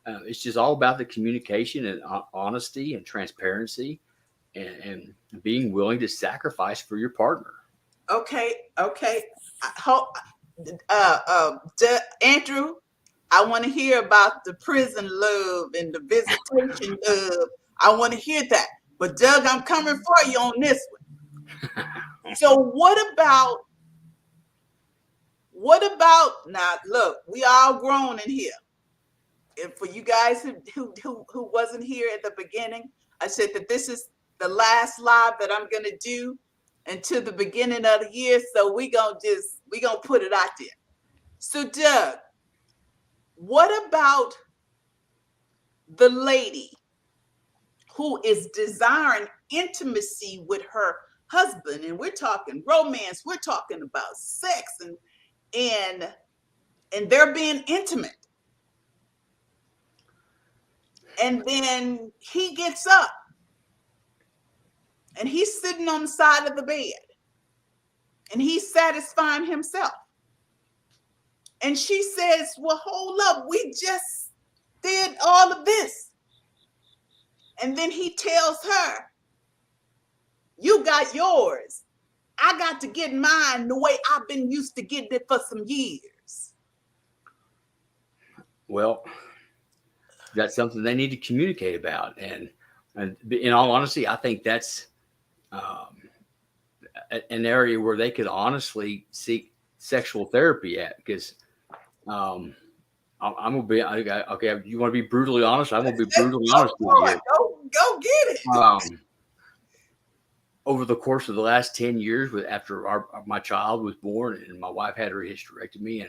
It's just all about the communication and honesty and transparency and being willing to sacrifice for your partner. Okay. Andrew, I want to hear about the prison love and the visitation love. I want to hear that. But Doug, I'm coming for you on this one. So what about now? Look, we all grown in here. And for you guys who wasn't here at the beginning, I said that this is the last live that I'm gonna do until the beginning of the year. So we gonna put it out there. So Doug, what about the lady who is desiring intimacy with her husband? And we're talking romance, we're talking about sex, and they're being intimate. And then he gets up and he's sitting on the side of the bed and he's satisfying himself. And she says, well, hold up, we just did all of this. And then he tells her, you got yours. I got to get mine the way I've been used to getting it for some years. Well, that's something they need to communicate about. And in all honesty, I think that's an area where they could honestly seek sexual therapy at, because I'm gonna be okay. You want to be brutally honest? I'm gonna be brutally honest with you. Go get it. Over the course of the last 10 years, after my child was born and my wife had her hysterectomy,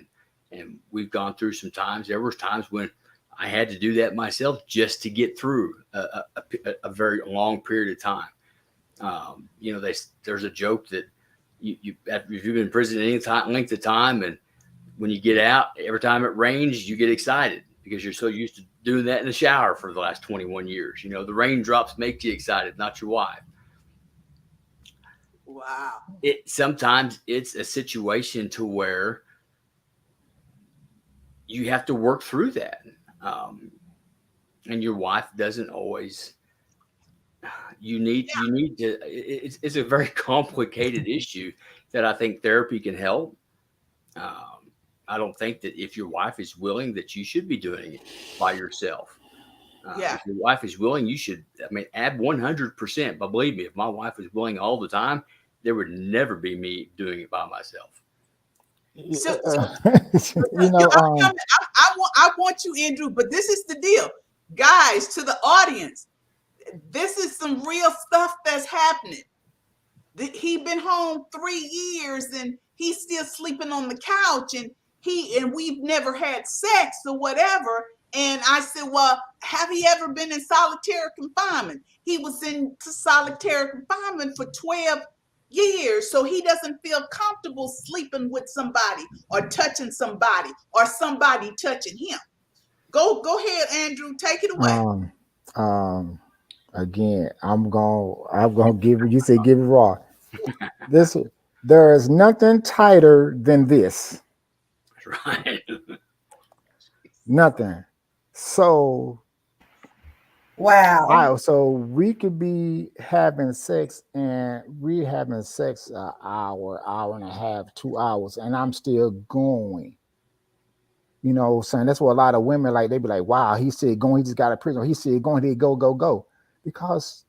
and we've gone through some times. There was times when I had to do that myself just to get through a very long period of time. There's a joke that if you've been in prison any length of time, and when you get out, every time it rains, you get excited because you're so used to doing that in the shower for the last 21 years. The raindrops make you excited, not your wife. Wow. Sometimes it's a situation to where you have to work through that. And your wife doesn't always, you need to, it's a very complicated issue that I think therapy can help. I don't think that if your wife is willing, that you should be doing it by yourself. If your wife is willing, you should, add 100%. But believe me, if my wife was willing all the time, there would never be me doing it by myself. So, you I want you, Andrew, but this is the deal. Guys, to the audience, this is some real stuff that's happening. He been home 3 years and he's still sleeping on the couch, and we've never had sex or whatever. And I said, well, have he ever been in solitary confinement? He was in solitary confinement for 12 years so he doesn't feel comfortable sleeping with somebody or touching somebody or somebody touching him. Go ahead, Andrew. Take it away. Um, um, Again, I'm gonna give it. You say give it raw. This There is nothing tighter than this. That's right. Nothing. So Wow. we could be having sex and we having sex an hour, hour and a half, 2 hours, and I'm still going. Saying that's what a lot of women like. They be like, "Wow, he said going. He just got a prison. He said going. He go, go, go," because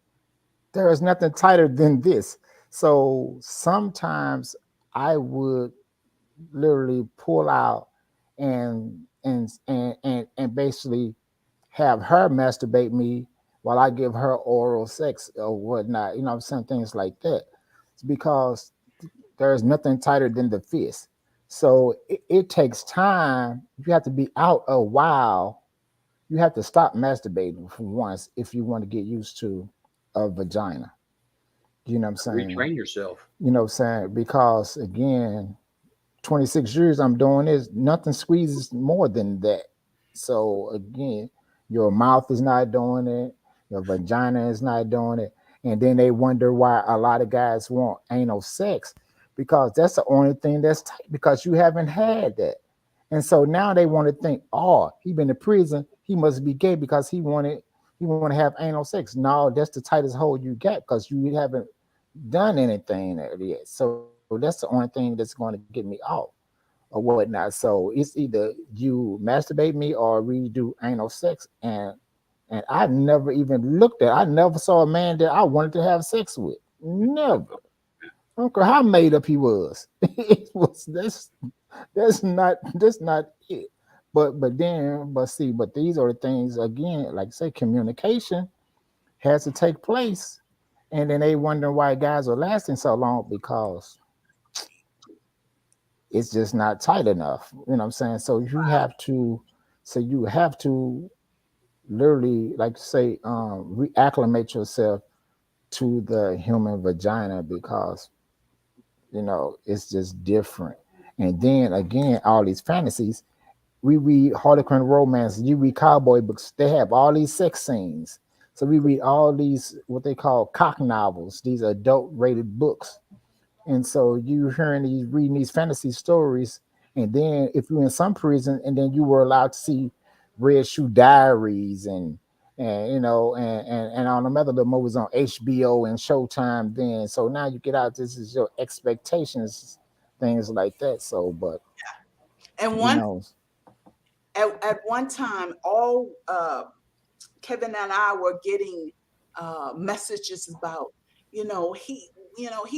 there is nothing tighter than this. So sometimes I would literally pull out and basically have her masturbate me while I give her oral sex or whatnot. I'm saying things like that. It's because there is nothing tighter than the fist. So it takes time. You have to be out a while. You have to stop masturbating for once if you want to get used to a vagina. You know what I'm saying? Retrain yourself. Because again, 26 years I'm doing this, nothing squeezes more than that. So again, your mouth is not doing it, your vagina is not doing it. And then they wonder why a lot of guys want anal sex because that's the only thing that's tight because you haven't had that. And so now they want to think, oh, he been to prison, he must be gay because he want to have anal sex. No, that's the tightest hole you get because you haven't done anything yet. So that's the only thing that's going to get me out or whatnot. So it's either you masturbate me or we do anal sex. And I never even looked at. I never saw a man that I wanted to have sex with. Never. I don't care how made up he was. It was that's not it. But these are the things again, like I say, communication has to take place. And then they wonder why guys are lasting so long because it's just not tight enough. You know what I'm saying? So you have to literally, like say, reacclimate yourself to the human vagina because it's just different. And then again, all these fantasies. We read Harlequin romance. You read cowboy books. They have all these sex scenes. So we read all these what they call cock novels. These adult rated books. And so you reading these fantasy stories, and then if you're in some prison, and then you were allowed to see Red Shoe Diaries and on them other little movies on HBO and Showtime. Then so now you get out. This is your expectations, things like that. So, but And you one know, at one time, all Kevin and I were getting messages about, you know, he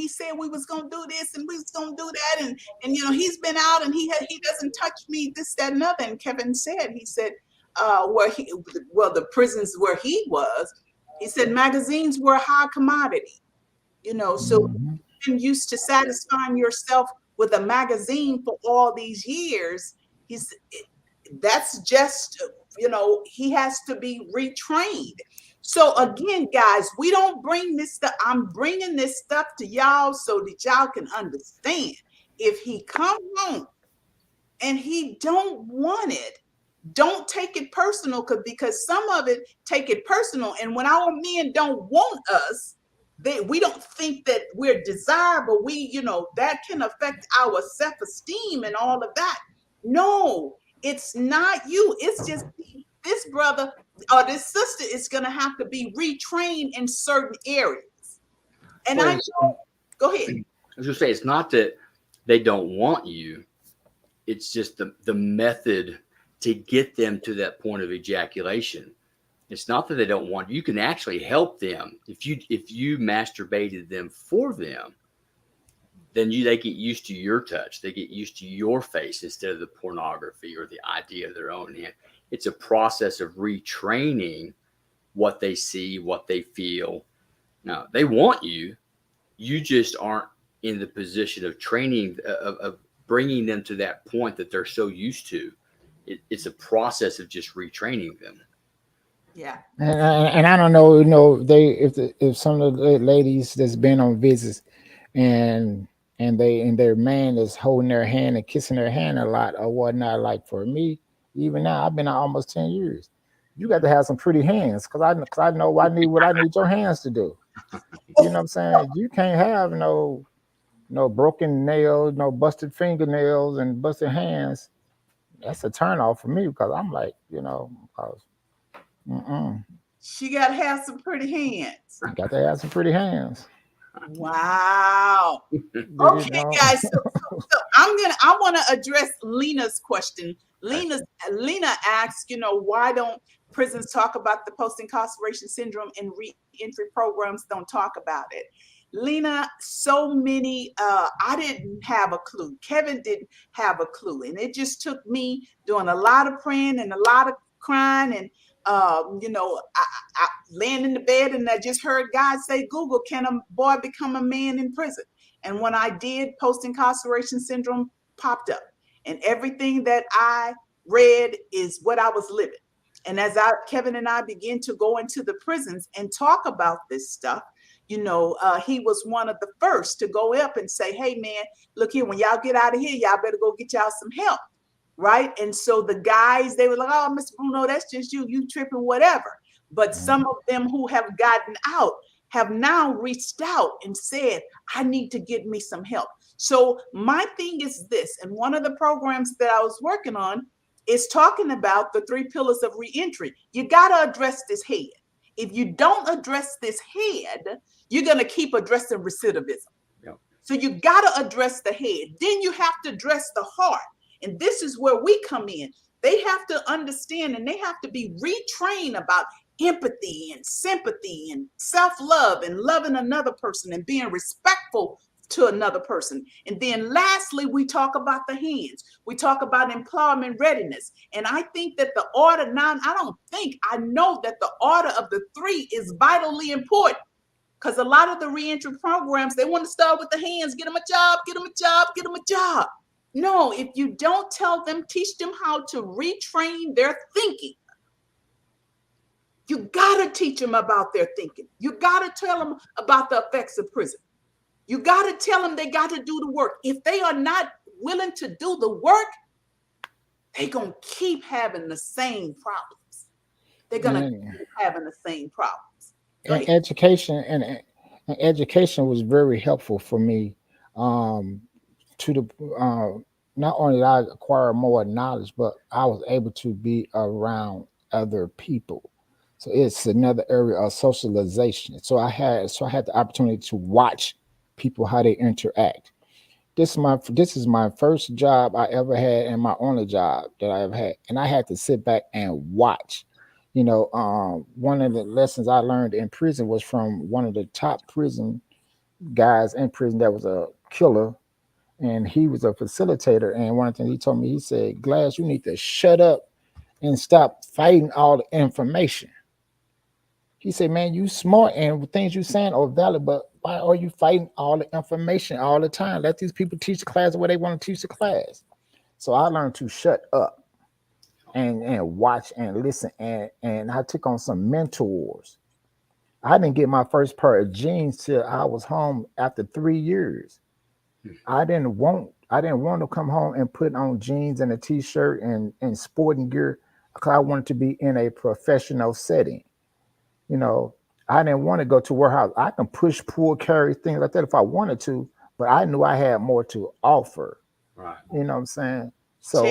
said we was gonna do this and we was gonna do that, and he's been out and he doesn't touch me, this, that, and other. And Kevin said, he said, the prisons where he was, he said magazines were a high commodity, so mhm. been used to satisfying yourself with a magazine for all these years. He's that's just he has to be retrained. So again, guys, we don't bring this stuff. I'm bringing this stuff to y'all so that y'all can understand. If he come home and he don't want it, don't take it personal, because some of it take it personal. And when our men don't want us, we don't think that we're desirable. That can affect our self-esteem and all of that. No, it's not you. It's just this brother or this sister is going to have to be retrained in certain areas. And Well, I know, go ahead. I was just say it's not that they don't want you. It's just the method to get them to that point of ejaculation. It's not that they don't want you. You can actually help them if you masturbated them for them. Then they get used to your touch. They get used to your face instead of the pornography or the idea of their own hand. It's a process of retraining what they see, what they feel. Now they want you. You just aren't in the position of training of bringing them to that point that they're so used to. It's a process of just retraining them. Yeah. And I don't know, they if some of the ladies that's been on visits, and and their man is holding their hand and kissing their hand a lot or whatnot. Like for me, even now, I've been out almost 10 years. You got to have some pretty hands, cause I know I need what I need your hands to do. You know what I'm saying? You can't have no broken nails, no busted fingernails, and busted hands. That's a turn off for me because I'm like, 'cause, mm-mm, She got to have some pretty hands. you got to have some pretty hands. Wow. You Okay, know, guys. So I want to address Lena's question. Lena asks, why don't prisons talk about the post incarceration syndrome and reentry programs don't talk about it? Lena, so many, I didn't have a clue. Kevin didn't have a clue. And it just took me doing a lot of praying and a lot of crying. And, I laying in the bed and I just heard God say, Google, can a boy become a man in prison? And when I did, post incarceration syndrome popped up. And everything that I read is what I was living. And as Kevin and I begin to go into the prisons and talk about this stuff, he was one of the first to go up and say, hey, man, look here, when y'all get out of here, y'all better go get y'all some help. Right. And so the guys, they were like, oh, Mr. Bruno, that's just you tripping, whatever. But some of them who have gotten out have now reached out and said, I need to get me some help. So my thing is this, and one of the programs that I was working on is talking about the 3 pillars of reentry. You got to address this head. If you don't address this head, you're going to keep addressing recidivism. Yep. So you got to address the head. Then you have to address the heart. And this is where we come in. They have to understand and they have to be retrained about empathy and sympathy and self-love and loving another person and being respectful to another person. And then lastly, we talk about the hands. We talk about employment readiness. And I think that the order now, I know that the order of the 3 is vitally important. Because a lot of the reentry programs, they want to start with the hands, get them a job, get them a job, get them a job. No, if you don't tell them, teach them how to retrain their thinking. You got to teach them about their thinking. You got to tell them about the effects of prison. You got to tell them they got to do the work. If they are not willing to do the work, they're going to keep having the same problems. They're going to keep having the same problems. And education was very helpful for me. To the not only did I acquire more knowledge, but I was able to be around other people. So it's another area of socialization. So I had the opportunity to watch people how they interact. This is my first job I ever had and my only job that I ever had, and I had to sit back and watch. One of the lessons I learned in prison was from one of the top prison guys in prison that was a killer, and he was a facilitator. And one thing he told me, he said, Glass, you need to shut up and stop fighting all the information. He said, man, you smart and things you saying are valid, but why are you fighting all the information all the time? Let these people teach the class the way they want to teach the class. So I learned to shut up and watch and listen. And I took on some mentors. I didn't get my first pair of jeans till I was home after 3 years. I didn't want to come home and put on jeans and a t-shirt and sporting gear because I wanted to be in a professional setting. I didn't want to go to warehouse. I can push, pull, carry things like that if I wanted to, but I knew I had more to offer. Right. You know what I'm saying? So,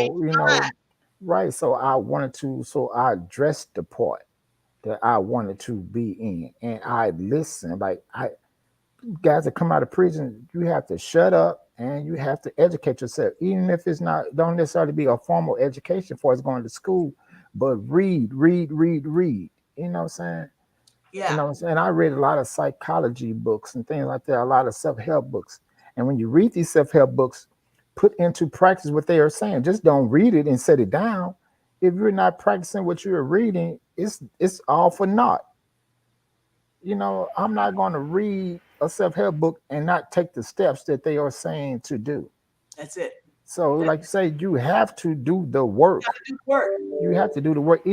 right. So I dressed the part that I wanted to be in, and I listened. Guys that come out of prison, you have to shut up and you have to educate yourself, even if don't necessarily be a formal education for us going to school, but read. You know what I'm saying? Yeah. You know what I'm saying? I read a lot of psychology books and things like that, a lot of self-help books. And when you read these self-help books, put into practice what they are saying. Just don't read it and set it down. If you're not practicing what you're reading, it's all for naught. I'm not going to read a self-help book and not take the steps that they are saying to do. That's it. So like you say, you have to do the work. You have to do the work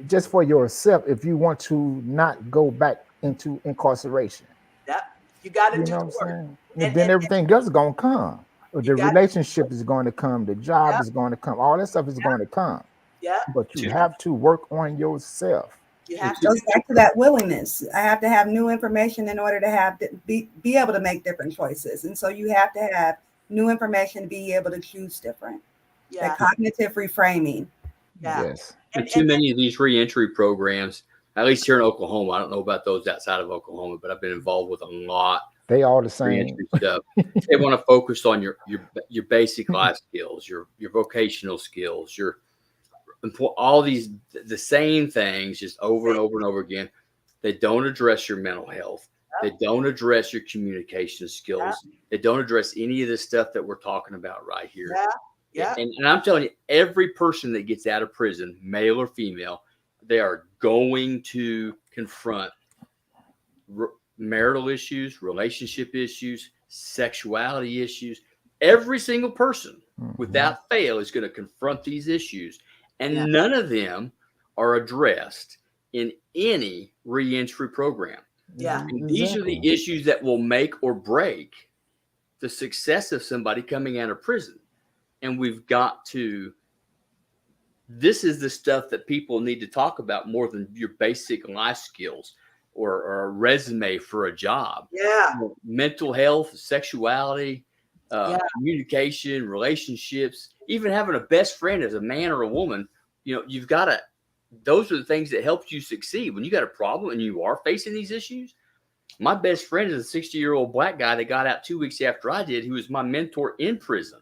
just for yourself if you want to not go back into incarceration. Yep. You got to You do know the what I'm work. saying? And, And then and everything else is gonna come. Or you the got, relationship is going to come, the job yeah, is going to come, all that stuff is going to come. yeah. But you To, have to work on yourself. You and have to to, Goes do the back to that willingness. I have to have new information in order to have to be able to make different choices. And so you have to have new information to be able to choose different. yeah, That cognitive reframing. yeah. Yes. and And too many of these reentry programs, at least here in Oklahoma, I don't know about those outside of Oklahoma, but I've been involved with a lot They all the of same. reentry stuff. They want to focus on your basic life skills, your vocational skills, your all these the same things just over and over and over again. They don't address your mental health. They don't address your communication yeah, skills. They don't address any of the stuff that we're talking about right here. yeah, yeah, And I'm telling you, every person that gets out of prison, male or female, they are going to confront marital issues, relationship issues, sexuality issues. Every single person, Mhm. without fail, is going to confront these issues. And yeah, none of them are addressed in any reentry program. yeah, And these are the Exactly. issues that will make or break the success of somebody coming out of prison. And we've got to, this is the stuff that people need to talk about more than your basic life skills or a resume for a job. yeah, Mental health, sexuality, yeah, communication, relationships, even having a best friend as a man or a woman. You've got to, those are the things that help you succeed. When you got a problem and you are facing these issues, my best friend is a 60-year-old black guy that got out 2 weeks after I did. He was my mentor in prison.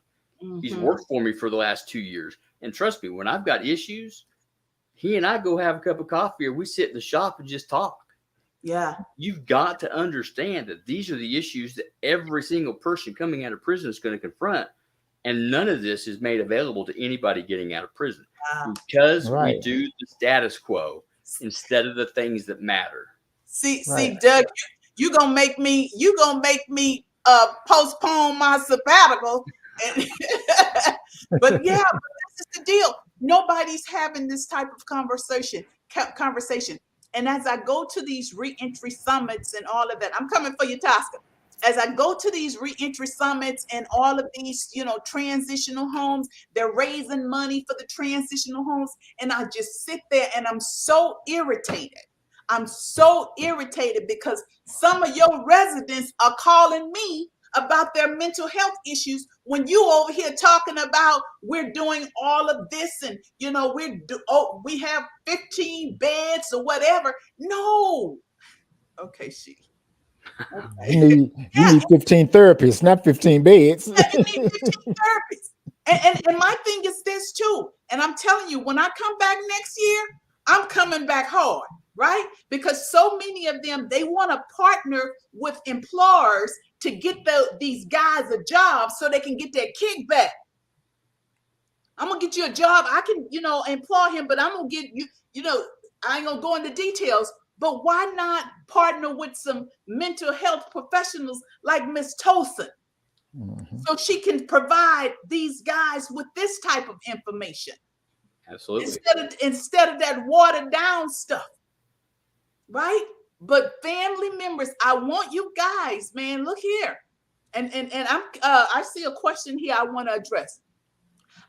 He's mhm, worked for me for the last 2 years. And trust me, when I've got issues, he and I go have a cup of coffee or we sit in the shop and just talk. yeah, You've got to understand that these are the issues that every single person coming out of prison is going to confront. And none of this is made available to anybody getting out of prison because we Right. do the status quo instead of the things that matter. See, Right. Doug, you gonna make me postpone my sabbatical. And but yeah, but this is the deal. Nobody's having this type of conversation. And as I go to these reentry summits and all of that, I'm coming for you, Tosca. As I go to these reentry summits and all of these, transitional homes, they're raising money for the transitional homes. And I just sit there and I'm so irritated. I'm so irritated because some of your residents are calling me about their mental health issues when you over here talking about we're doing all of this and we have 15 beds or whatever. No. Okay, she. You Okay. need you Yeah, need 15 therapists, not 15 beds. yeah, you need 15 therapists. And my thing is this too. And I'm telling you, when I come back next year, I'm coming back hard, right? Because so many of them, they want to partner with employers to get these guys a job so they can get their kickback. I'm gonna get you a job. I can, employ him, but I'm gonna get you, I ain't gonna go into details. But why not partner with some mental health professionals like Miss Tosin? Mhm. So she can provide these guys with this type of information Absolutely. instead of that watered down stuff, right? But family members, I want you guys, man. Look here, and I see a question here I want to address.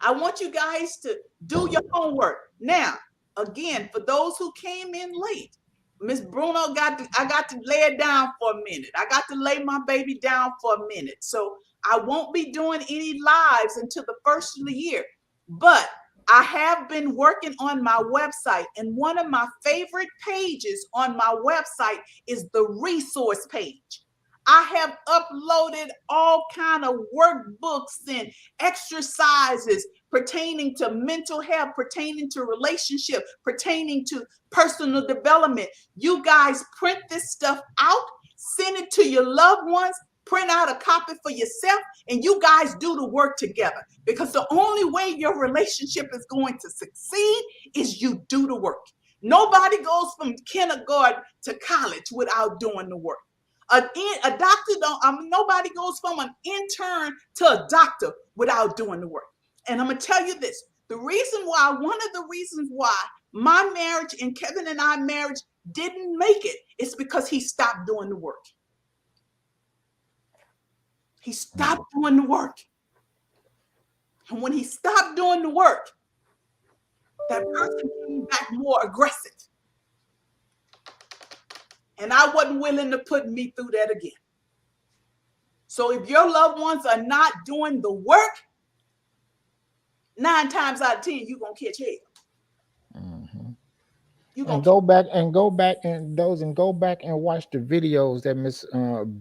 I want you guys to do your homework now. Again, for those who came in late, Miss Bruno I got to lay it down for a minute. I got to lay my baby down for a minute. So I won't be doing any lives until the first of the year. But I have been working on my website, and one of my favorite pages on my website is the resource page. I have uploaded all kind of workbooks and exercises pertaining to mental health, pertaining to relationship, pertaining to personal development. You guys print this stuff out, send it to your loved ones, print out a copy for yourself, and you guys do the work together. Because the only way your relationship is going to succeed is you do the work. Nobody goes from kindergarten to college without doing the work. A doctor nobody goes from an intern to a doctor without doing the work. And I'm gonna tell you this: one of the reasons why my marriage and Kevin and I marriage didn't make it is because he stopped doing the work. He stopped doing the work. And when he stopped doing the work, that person came back more aggressive. And I wasn't willing to put me through that again. So if your loved ones are not doing the work, 9 times out of 10, you're going to catch hell. Mhm. You're going And to catch. go back and watch the videos that Miss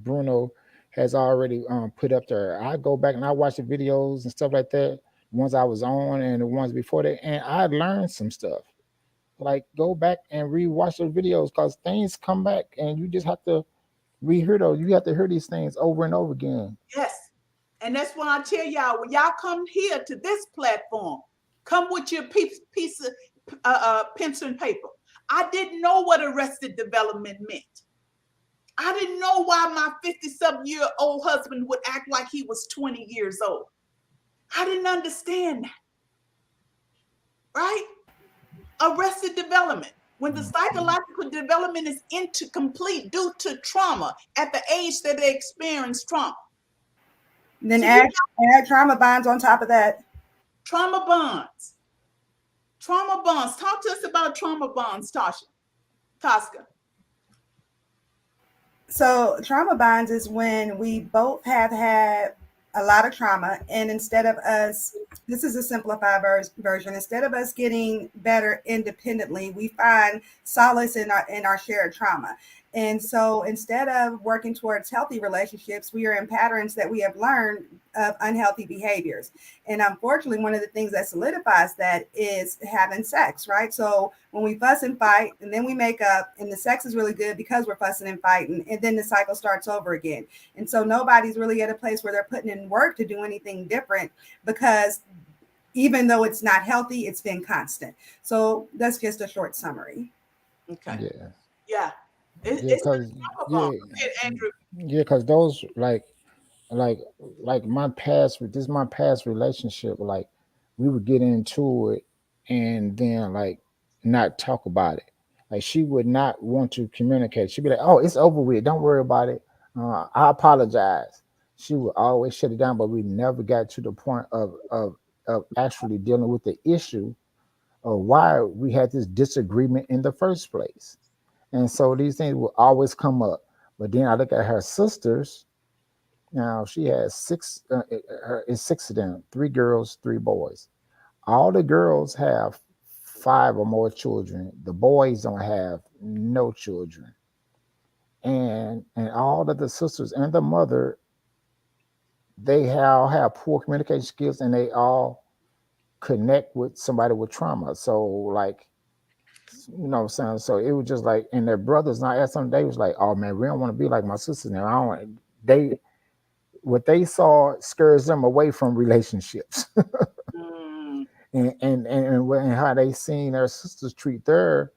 Bruno has already put up there. I go back and I watch the videos and stuff like that, the ones I was on and the ones before that, and I learned some stuff. Like go back and rewatch the videos because things come back and you just have to rehear those. You have to hear these things over and over again. Yes. And that's when I tell y'all, when y'all come here to this platform, come with your piece of pencil and paper. I didn't know what arrested development meant. I didn't know why my 50-something-year-old husband would act like he was 20 years old. I didn't understand that, right? Arrested development. When the psychological development is incomplete due to trauma at the age that they experience trauma. Then So you add trauma bonds on top of that. trauma bonds. Trauma bonds. Talk to us about trauma bonds, Tosca. So trauma bonds is when we both have had a lot of trauma, and instead of us, this is a simplified version. Instead of us getting better independently, we find solace in our shared trauma. And so instead of working towards healthy relationships, we are in patterns that we have learned of unhealthy behaviors. And unfortunately, one of the things that solidifies that is having sex, right? So when we fuss and fight and then we make up, and the sex is really good because we're fussing and fighting, and then the cycle starts over again. And so nobody's really at a place where they're putting in work to do anything different, because even though it's not healthy, it's been constant. So that's just a short summary. Okay. Yeah, Yeah. yeah, It's cause a trauma yeah, bond. Go ahead, Andrew. yeah, cause those like like my past, this is my past relationship. Like we would get into it and then like not talk about it. Like she would not want to communicate. She'd be like, "Oh, it's over with. Don't worry about it. I apologize." She would always shut it down, but we never got to the point of actually dealing with the issue of why we had this disagreement in the first place. And so these things will always come up. But then I look at her sisters. Now she has six. It's six of them: 3 girls, 3 boys. All the girls have 5 or more children. The boys don't have no children, and all of the sisters and the mother, they all have poor communication skills, and they all connect with somebody with trauma. So like, you know what I'm saying? So it was just like, and their brothers now at some day was like, oh man, we don't want to be like my sisters now. I don't, they, what they saw scares them away from relationships. Mm, And how they seen their sisters treat their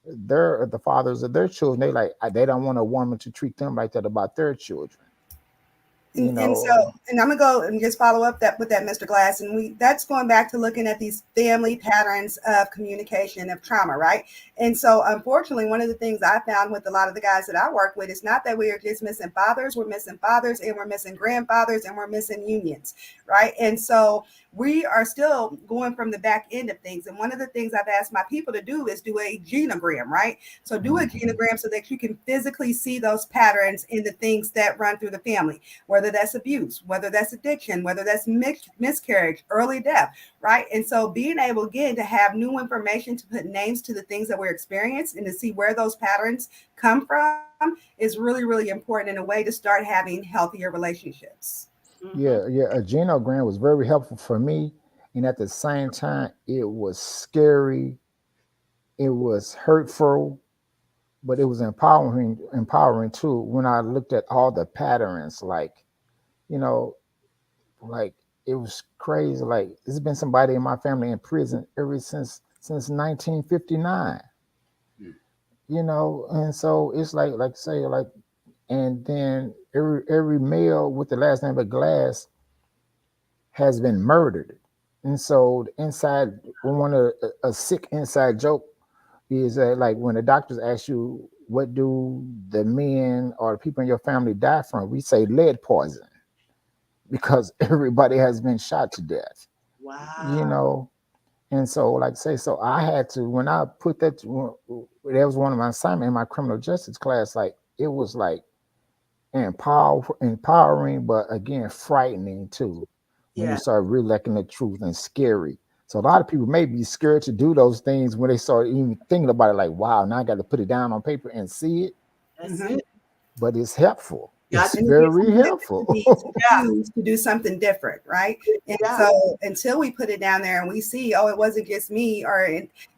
the fathers of their children. They like, they don't want a woman to treat them like that about their children, you And so, know. and I'm gonna go and just follow up that with that, Mr. Glass, and that's going back to looking at these family patterns of communication of trauma, right? And so, unfortunately, one of the things I found with a lot of the guys that I work with is not that we are just missing fathers, we're missing fathers, and we're missing grandfathers, and we're missing unions, right? And so we are still going from the back end of things. And one of the things I've asked my people to do is do a genogram, right? So do a Mhm. genogram so that you can physically see those patterns in the things that run through the family, whether that's abuse, whether that's addiction, whether that's miscarriage, early death, right? And so being able, again, to have new information to put names to the things that we're experiencing and to see where those patterns come from is really, really important in a way to start having healthier relationships. mm-hmm. Yeah, a genogram was very helpful for me, and at the same time, it was scary. It was hurtful, but it was empowering too. When I looked at all the patterns, like, you know, like it was crazy. Like there's been somebody in my family in prison ever since 1959. Mm. And so it's like say like, and then every male with the last name of Glass has been murdered. And so the inside, one of a sick inside joke is that like when the doctors ask you what do the men or the people in your family die from, we say lead poison. because everybody has been shot to death, you Wow. know. And so, like I say, so I had to, when I put that, that was one of my assignments in my criminal justice class, like it was like empowering, but again, frightening too, when you Yeah. start really looking at the truth, and scary. So a lot of people may be scared to do those things when they start even thinking about it, like, wow, now I got to put it down on paper and see it. That's Mhm. it. But it's helpful. Got It's And it gives very them the ability to helpful. yeah. choose to do something different, right? And Yeah. so until we put it down there and we see, oh, it wasn't just me, or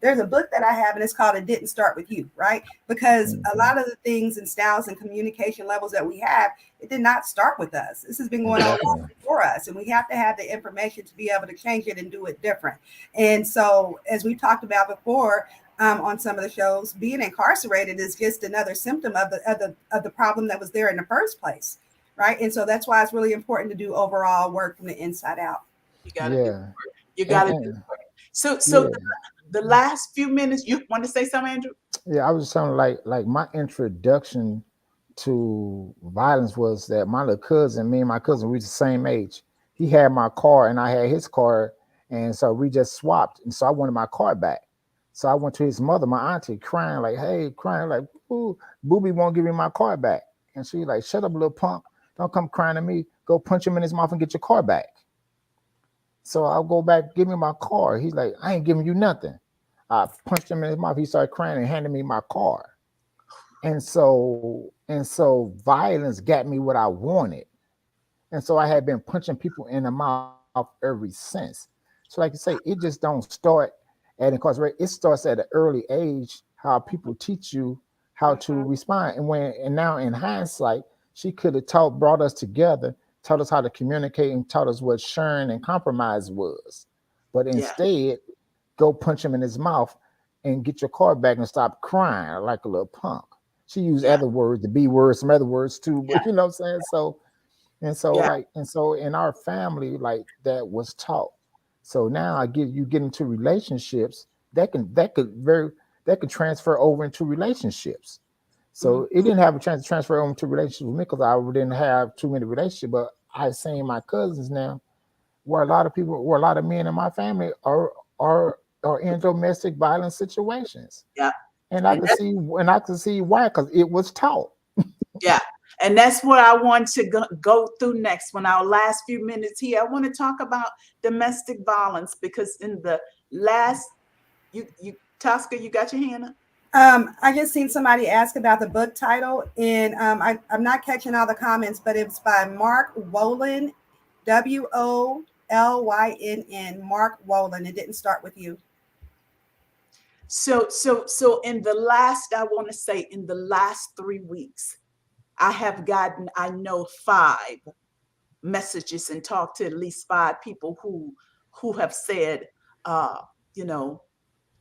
there's a book that I have and it's called It Didn't Start With You, right? Because a Mhm. lot of the things and styles and communication levels that we have, it did not start with us. This has been going on long Exactly. before us, and we have to have the information to be able to change it and do it different. And so, as we talked about before, on some of the shows, being incarcerated is just another symptom of the problem that was there in the first place, right? And so that's why it's really important to do overall work from the inside out. You got to do. Yeah. You got And, to do. and So yeah. the last few minutes, you want to say something, Andrew? Yeah, I was telling like my introduction to violence was that my little cousin, me and my cousin, we the same age. He had my car and I had his car, and so we just swapped. And so I wanted my car back. So I went to his mother, my auntie, crying like, "Hey, crying like, ooh, Booby won't give me my car back." And she like, "Shut up, little punk! Don't come crying to me. Go punch him in his mouth and get your car back." So I'll go back, give me my car. He's like, "I ain't giving you nothing." I punched him in his mouth. He started crying and handed me my car. And so violence got me what I wanted. And so I had been punching people in the mouth ever since. So like you say, it just don't start at incarceration. It starts at an early age, how people teach you how to Mhm. respond. And now in hindsight, she could have brought us together, taught us how to communicate, and taught us what sharing and compromise was. But Yeah. instead, go punch him in his mouth and get your car back and stop crying like a little punk. She used Yeah. other words, the B words, some other words too, Yeah. but you know what I'm saying? Yeah. And so in our family, like that was taught. So now you get into relationships that could transfer over into relationships. So it Mhm. didn't have a chance to transfer over to relationships with me because I didn't have too many relationships. But I seen my cousins now, where a lot of men in my family are in domestic violence situations, Yeah. and And that's I can see why, because it was taught. yeah. And that's what I want to go through next. When our last few minutes here, I want to talk about domestic violence because in the last, you Tosca, you got your hand up. I just seen somebody ask about the book title, and I'm not catching all the comments, but it's by Mark Wolin, Wollynn. Mark Wolin. It didn't start with you. So in the last, I want to say in the last 3 weeks, I have gotten, I know, 5 messages and talked to at least 5 people who have said, uh, you know,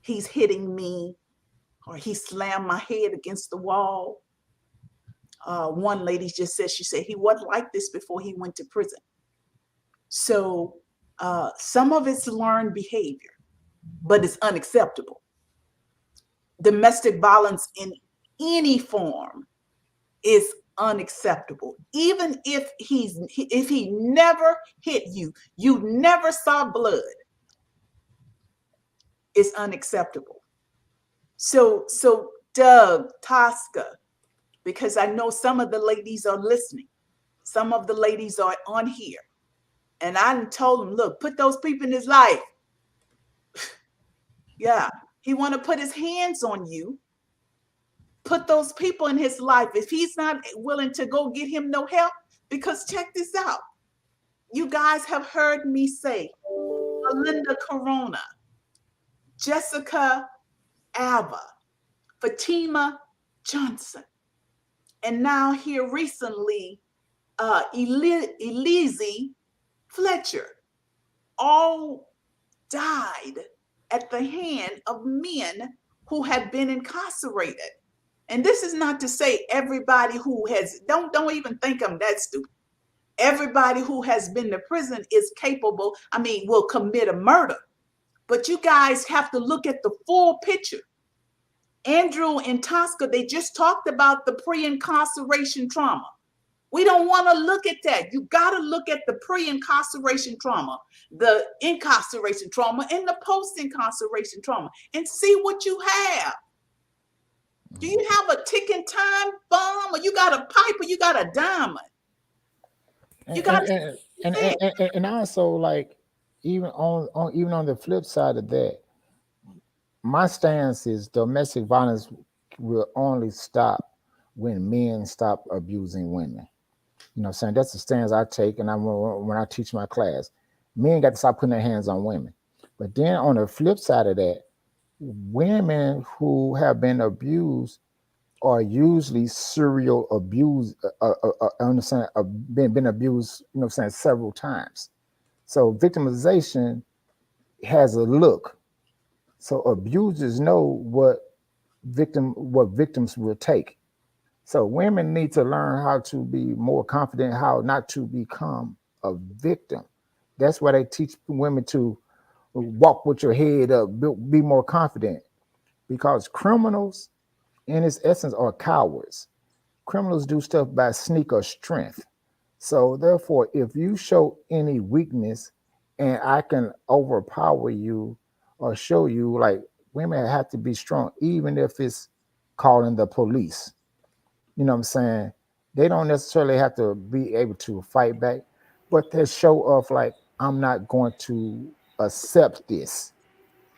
he's hitting me or he slammed my head against the wall. One lady just said, she said he wasn't like this before he went to prison. So some of it's learned behavior, but it's unacceptable. Domestic violence in any form is unacceptable. Even if he never hit you, you never saw blood, it's unacceptable. So Doug, Tosca, because I know some of the ladies are listening. Some of the ladies are on here. And I told them, look, put those people in his life. Yeah. He want to put his hands on you. Put those people in his life. If he's not willing to go get him no help, because check this out. You guys have heard me say Melinda Corona, Jessica Alba, Fatima Johnson, and now here recently, Elise Fletcher, all died at the hand of men who had been incarcerated. And this is not to say everybody who has, don't even think I'm that stupid. Everybody who has been to prison is capable, I mean, will commit a murder. But you guys have to look at the full picture. Andrew and Tosca, they just talked about the pre-incarceration trauma. We don't want to look at that. You got to look at the pre-incarceration trauma, the incarceration trauma, and the post-incarceration trauma and see what you have. Do you have a ticking time bomb, or you got a pipe, or you got a diamond? You and got and, to and, think. and, and and also, like, even on the flip side of that, my stance is domestic violence will only stop when men stop abusing women. You know what I'm saying? That's the stance I take, and when I teach my class, men got to stop putting their hands on women. But then on the flip side of that, women who have been abused are usually serial abuse. Understand? Been abused. You know what I'm saying? Several times. So victimization has a look. So abusers know what victims will take. So women need to learn how to be more confident, how not to become a victim. That's why they teach women to walk with your head up, be more confident. Because criminals, in its essence, are cowards. Criminals do stuff by sneak or strength. So therefore, if you show any weakness and I can overpower you or show you, like, women have to be strong, even if it's calling the police. You know what I'm saying? They don't necessarily have to be able to fight back, but they show off like, I'm not going to accept this.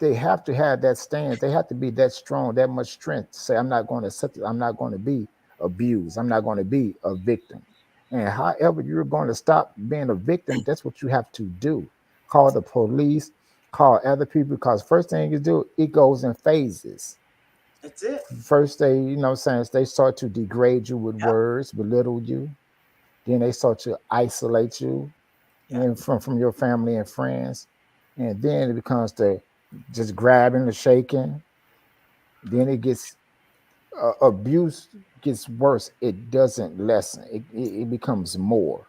They have to have that stance. They have to be that strong, that much strength to say, I'm not going to accept it. I'm not going to be abused. I'm not going to be a victim. And however you're going to stop being a victim, that's what you have to do. Call the police, call other people, because first thing you do, it goes in phases. That's it. First, they, you know, since they start to degrade you with Yep. words, belittle you, then they start to isolate you Yep. and from your family and friends, and then it becomes the just grabbing, the shaking. Then it gets abuse gets worse. It doesn't lessen. It becomes more.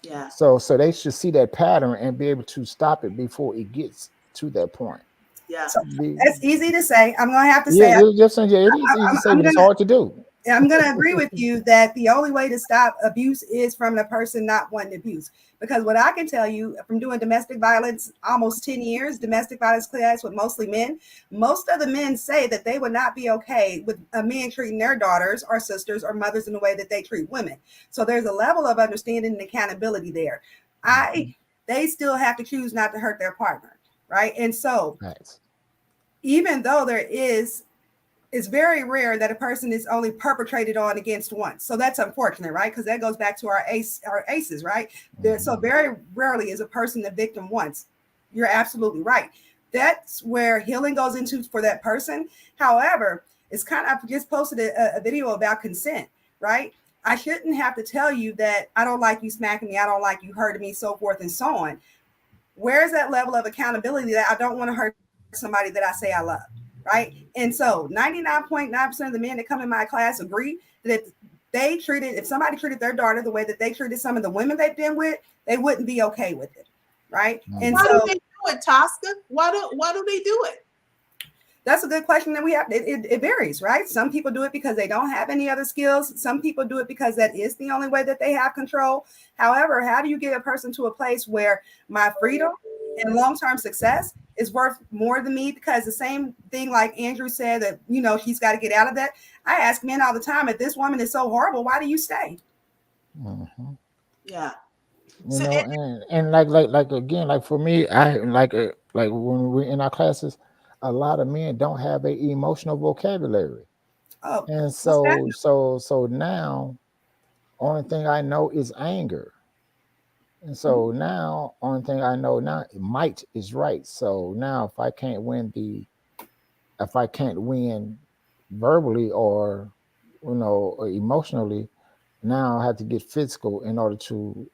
Yeah. So they should see that pattern and be able to stop it before it gets to that point. Yeah. So Be, it's easy to say. I'm going to have to yeah, say yeah, it is easy to say, I'm but it's gonna hard to do. I'm going to agree with you that the only way to stop abuse is from the person not wanting abuse. Because what I can tell you from doing domestic violence almost 10 years, domestic violence class with mostly men, most of the men say that they would not be okay with a man treating their daughters or sisters or mothers in the way that they treat women. So there's a level of understanding and accountability there. They still have to choose not to hurt their partner, right? And so Right. even though it's very rare that a person is only perpetrated on against once. So that's unfortunate, right? Because that goes back to our aces, right? So very rarely is a person the victim once. You're absolutely right. That's where healing goes into for that person. However, it's kind of, I just posted a video about consent, right? I shouldn't have to tell you that I don't like you smacking me, I don't like you hurting me, so forth and so on. Where's that level of accountability that I don't want to hurt somebody that I say I love? Right. And so 99.9% of the men that come in my class agree that if somebody treated their daughter the way that they treated some of the women they've been with, they wouldn't be okay with it. Right. And Why so do they do it, Tosca? Why do they do it? that's a good question that we have. It varies, right? Some people do it because they don't have any other skills. Some people do it because that is the only way that they have control. However, how do you get a person to a place where my freedom and long-term success is worth more than me? Because the same thing, like Andrew said, that, you know, he's got to get out of that. I ask men all the time, if this woman is so horrible, why do you stay? Mm-hmm. Yeah. You So know, and like again, like for me, I like when we're in our classes, a lot of men don't have a emotional vocabulary, Oh, and what's that? so now only thing I know is anger, and so now only thing I know now, might is right. So now if I can't win verbally or, you know, or emotionally, now I have to get physical in order to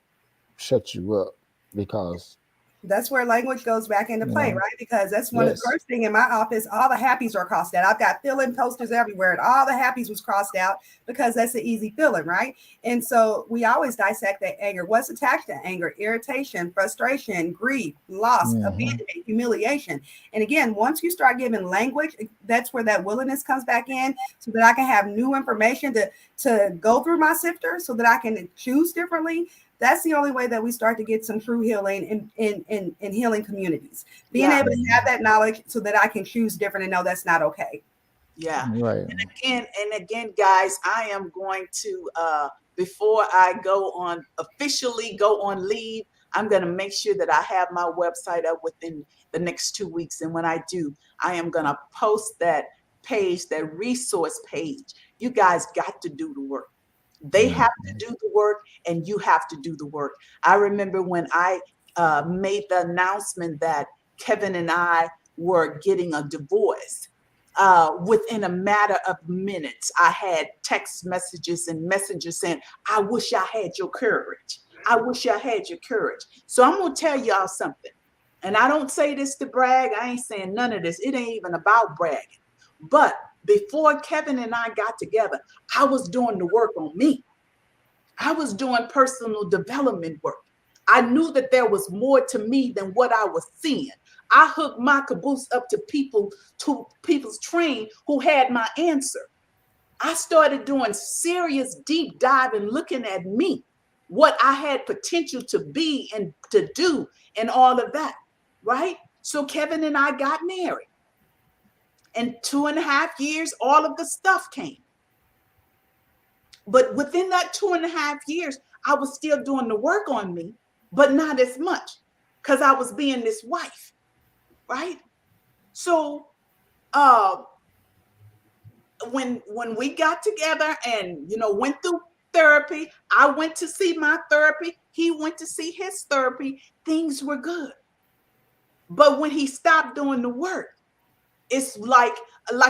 shut you up, because That's where language goes back into play, Yeah. right? Because that's one of the Yes. first thing in my office, all the happies are crossed out. I've got filling posters everywhere, and all the happies was crossed out because that's an easy filling, right? And so we always dissect that anger. What's attached to anger? Irritation, frustration, grief, loss, Hmm. abandonment, humiliation. And again, once you start giving language, that's where that willingness comes back in, so that I can have new information to go through my sifter, so that I can choose differently. That's the only way that we start to get some true healing in healing communities. Being Yeah, able to have that knowledge so that I can choose different and know that's not okay. yeah. Right. And again, guys, I am going to before I officially go on leave, I'm going to make sure that I have my website up within the next 2 weeks. And when I do, I am going to post that page, that resource page. You guys got to do the work. They Mhm. have to do the work, and you have to do the work. I remember when I made the announcement that Kevin and I were getting a divorce. Within a matter of minutes, I had text messages and messengers saying, I wish I had your courage. I wish I had your courage. So I'm going to tell y'all something. And I don't say this to brag. I ain't saying none of this. It ain't even about bragging. But before Kevin and I got together, I was doing the work on me. I was doing personal development work. I knew that there was more to me than what I was seeing. I hooked my caboose up to people's train who had my answer. I started doing serious deep dive and looking at me, what I had potential to be and to do, and all of that. Right? So Kevin and I got married. And 2.5 years, all of the stuff came. But within that 2.5 years, I was still doing the work on me, but not as much because I was being this wife, right? So uh, when we got together and went through therapy, I went to see my therapy. He went to see his therapy. Things were good. But when he stopped doing the work, it's like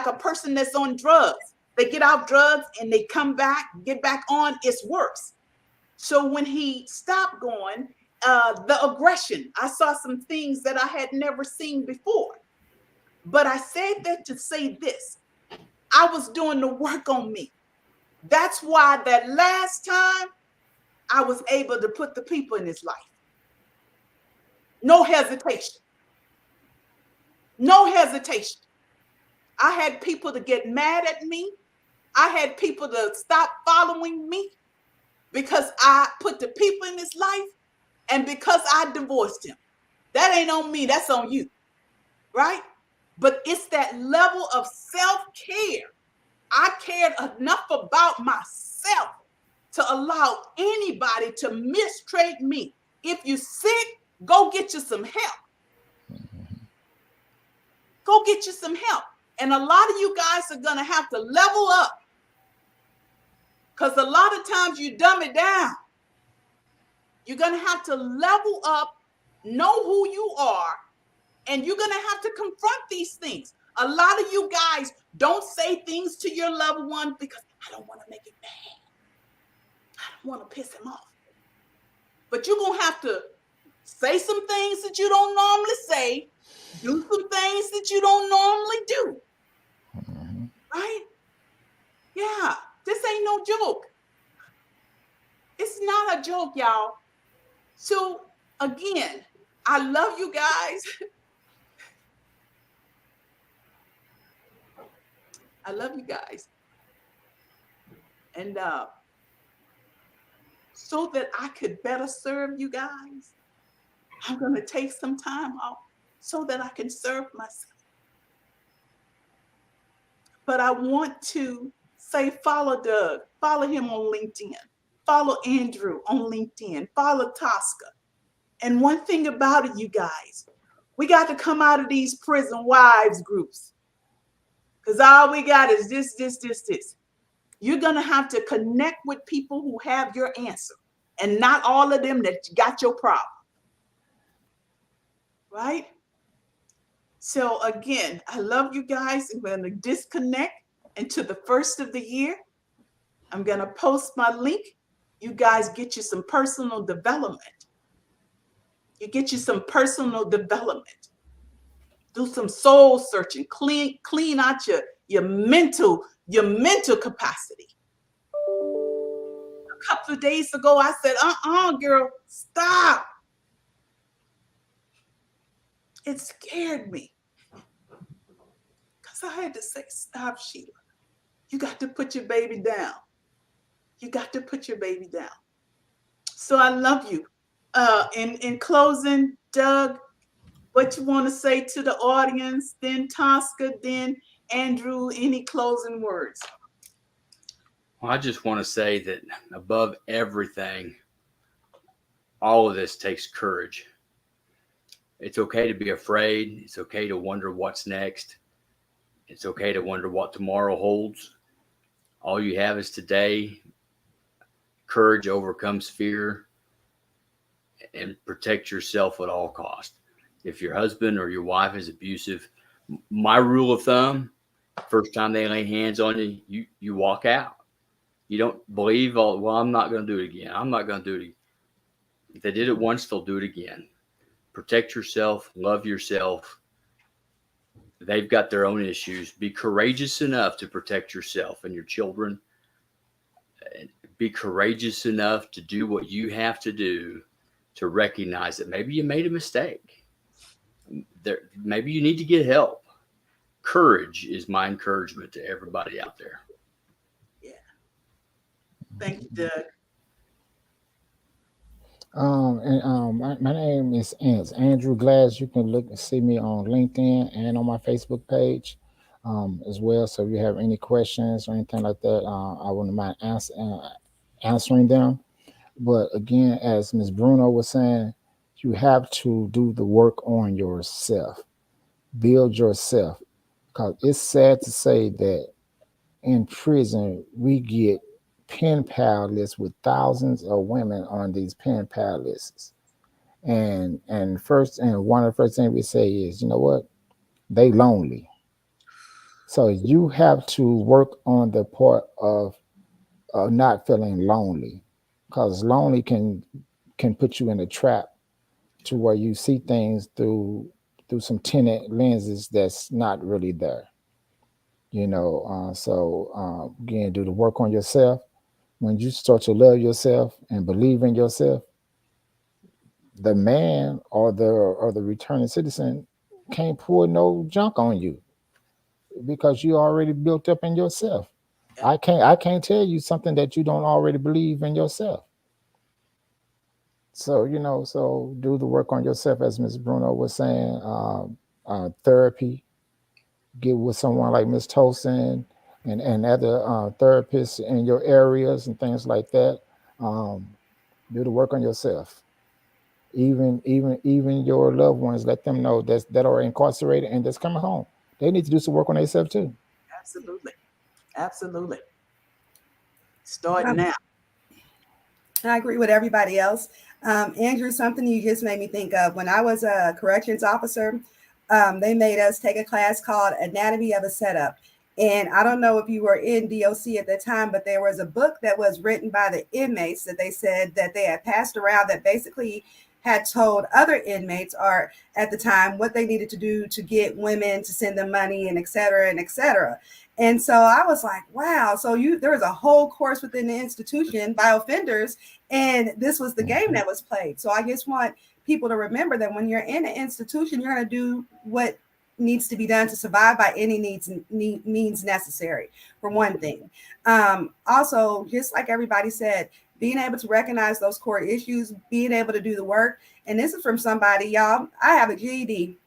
a person that's on drugs. They get off drugs and they come back, get back on. It's worse. So when he stopped going, the aggression, I saw some things that I had never seen before. But I said that to say this: I was doing the work on me. That's why that last time I was able to put the people in his life. No hesitation. No hesitation. I had people to get mad at me. I had people to stop following me because I put the people in his life and because I divorced him. That ain't on me, that's on you, right? But it's that level of self-care. I cared enough about myself to allow anybody to mistreat me. If you're sick, go get you some help. Go get you some help. And a lot of you guys are going to have to level up because a lot of times you dumb it down. You're going to have to level up, know who you are, and you're going to have to confront these things. A lot of you guys don't say things to your loved one because I don't want to make it bad. I don't want to piss him off. But you're going to have to say some things that you don't normally say, do some things that you don't normally do. Mhm. Right? Yeah, this ain't no joke. It's not a joke, y'all. So again, I love you guys. I love you guys. And so that I could better serve you guys, I'm going to take some time off so that I can serve myself. But I want to say follow Doug, follow him on LinkedIn, follow Andrew on LinkedIn, follow Tosca. And one thing about it, you guys, we got to come out of these prison wives groups because all we got is this. You're going to have to connect with people who have your answer and not all of them that got your problem. Right? So again, I love you guys. I'm going to disconnect into the first of the year. I'm going to post my link. You guys get you some personal development. You get you some personal development. Do some soul searching. Clean out your mental capacity. A couple of days ago, I said, girl, stop. It scared me. Because I had to say, stop, Sheila. You got to put your baby down. You got to put your baby down. So I love you. In closing, Doug, what you want to say to the audience, then Tosca, then Andrew, any closing words? Well, I just want to say that above everything, all of this takes courage. It's okay to be afraid. It's okay to wonder what's next. It's okay to wonder what tomorrow holds. All you have is today. Courage overcomes fear, and protect yourself at all costs. If your husband or your wife is abusive, my rule of thumb, first time they lay hands on you, you walk out. You don't believe, well, I'm not going to do it again. I'm not going to do it again. If they did it once, they'll do it again. Protect yourself, love yourself. They've got their own issues. Be courageous enough to protect yourself and your children. Be courageous enough to do what you have to do to recognize that maybe you made a mistake. Maybe you need to get help. Courage is my encouragement to everybody out there. Yeah. Thank you, Doug. My name is Andrew Glass. You can look and see me on LinkedIn and on my Facebook page as well. So if you have any questions or anything like that, I wouldn't mind answering them. But again, as Ms. Bruno was saying, you have to do the work on yourself, build yourself. Because it's sad to say that in prison, we get pen pal lists with thousands of women on these pen pal lists. And one of the first things we say is, you know what? They lonely. So you have to work on the part of not feeling lonely, because lonely can put you in a trap to where you see things through some tinted lenses that's not really there. So again, do the work on yourself. When you start to love yourself and believe in yourself, the man or the returning citizen can't pour no junk on you, because you already built up in yourself. I can't tell you something that you don't already believe in yourself. So so do the work on yourself, as Ms. Bruno was saying. Therapy, get with someone like Ms. Tosin and other therapists in your areas and things like that. Do the work on yourself. Even your loved ones, let them know that are incarcerated and that's coming home. They need to do some work on themselves too. Absolutely. Absolutely. Start now. I agree with everybody else. Andrew, something you just made me think of. When I was a corrections officer, they made us take a class called Anatomy of a Setup. And I don't know if you were in DOC at the time, but there was a book that was written by the inmates that they said that they had passed around that basically had told other inmates, or at the time, what they needed to do to get women to send them money, and et cetera, and et cetera. And so I was like, wow. So there was a whole course within the institution by offenders, and this was the game that was played. So I just want people to remember that when you're in an institution, you're going to do what needs to be done to survive by any means necessary, for one thing. Also, just like everybody said, being able to recognize those core issues, being able to do the work. And this is from somebody, y'all. I have a GED.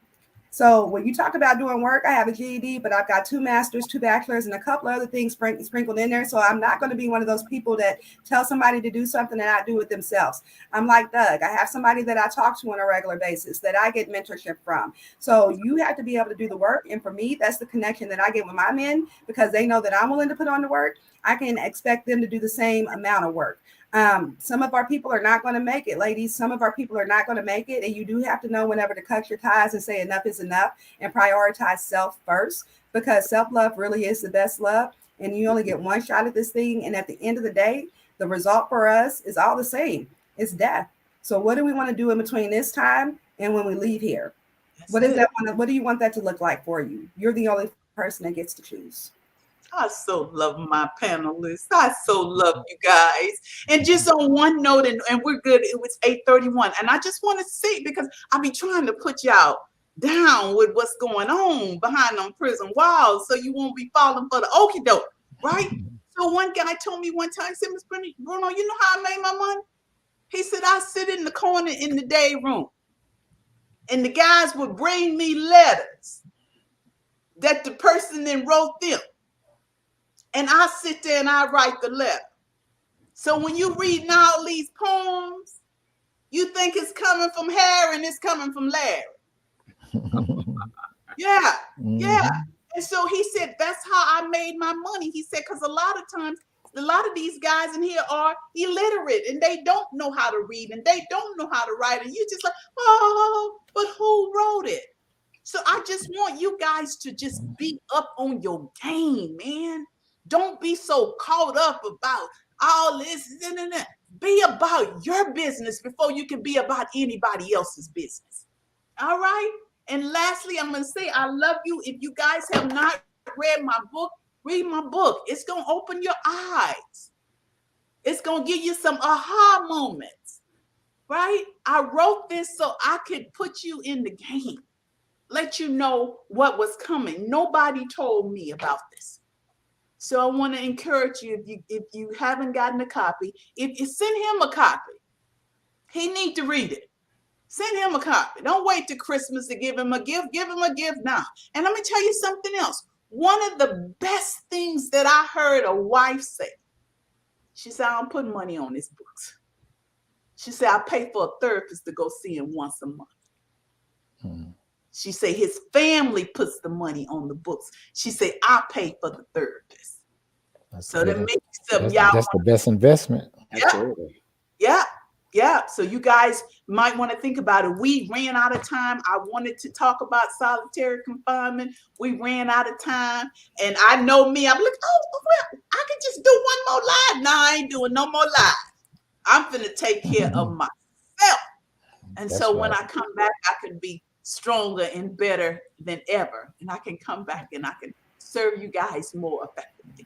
So when you talk about doing work, I have a GED, but I've got 2 masters, 2 bachelors, and a couple other things sprinkled in there. So I'm not going to be one of those people that tell somebody to do something and not do it themselves. I'm like Doug. I have somebody that I talk to on a regular basis that I get mentorship from. So you have to be able to do the work. And for me, that's the connection that I get with my men, because they know that I'm willing to put on the work. I can expect them to do the same amount of work. Some of our people are not going to make it, ladies. Some of our people are not going to make it. And you do have to know whenever to cut your ties and say enough is enough, and prioritize self first, because self-love really is the best love. And you only get one shot at this thing. And at the end of the day, the result for us is all the same. It's death. So what do we want to do in between this time and when we leave here? That's What is it. that? What do you want that to look like for you? You're the only person that gets to choose. I so love my panelists. I so love you guys. And just on one note, and we're good. It was 8:31. And I just want to say, because I be trying to put y'all down with what's going on behind them prison walls so you won't be falling for the okie doke, right? So one guy told me one time, he said, Miss Bruno, you know how I made my money? He said, I sit in the corner in the day room and the guys would bring me letters that the person then wrote them. And I sit there and I write the letter. So when you reading all these poems, you think it's coming from Harry and it's coming from Larry. Yeah, yeah. And so he said, that's how I made my money. He said, because a lot of times, a lot of these guys in here are illiterate and they don't know how to read and they don't know how to write. And you're just like, oh, but who wrote it? So I just want you guys to just be up on your game, man. Don't be so caught up about all this. Be about your business before you can be about anybody else's business. All right? And lastly, I'm going to say I love you. If you guys have not read my book, read my book. It's going to open your eyes. It's going to give you some aha moments, right? I wrote this so I could put you in the game, let you know what was coming. Nobody told me about this. So I want to encourage you, if you haven't gotten a copy, if you send him a copy, he need to read it. Send him a copy. Don't wait till Christmas to give him a gift. Give him a gift now. And let me tell you something else. One of the best things that I heard a wife say, she said, I don't put money on his books. She said, I pay for a therapist to go see him once a month. She said, his family puts the money on the books. She said, I pay for the therapist. So that makes some y'all. That's the best investment. Absolutely. Yeah. Yeah, so you guys might want to think about it. We ran out of time. I wanted to talk about solitary confinement. We ran out of time. And I know me, I'm like, oh, well, I could just do one more live. No, I ain't doing no more live. I'm finna take care of myself. And That's so when right. I come back, I can be stronger and better than ever. And I can come back and I can serve you guys more effectively.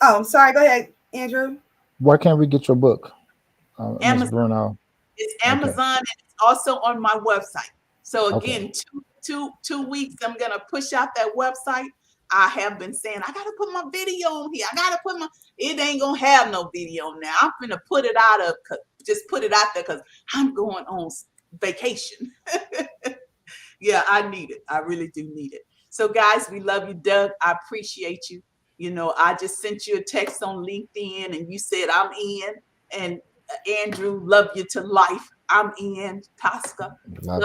Oh, sorry. Go ahead, Andrew. Where can we get your book, Ms. Bruno? It's Amazon and it's also on my website. So again, Okay. two weeks, I'm gonna push out that website. I have been saying I gotta put my video on here. I gotta put my. It ain't gonna have no video now. I'm gonna put it out of just put it out there because I'm going on vacation. Yeah, I need it. I really do need it. So guys, we love you, Doug. I appreciate you. You know, I just sent you a text on LinkedIn and you said I'm in. And Andrew, love you to life. I'm in. Tosca.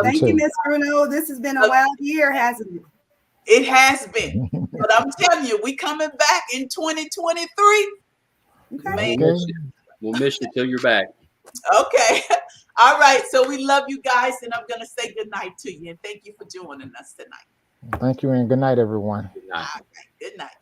Thank you, Miss Bruno. This has been a wild year, hasn't it? It has been. But I'm telling you, we coming back in 2023. Okay. We'll miss you till you're back. Okay. All right. So we love you guys, and I'm going to say good night to you. And thank you for joining us tonight. Thank you, and good night, everyone. Good night. All right. Good night.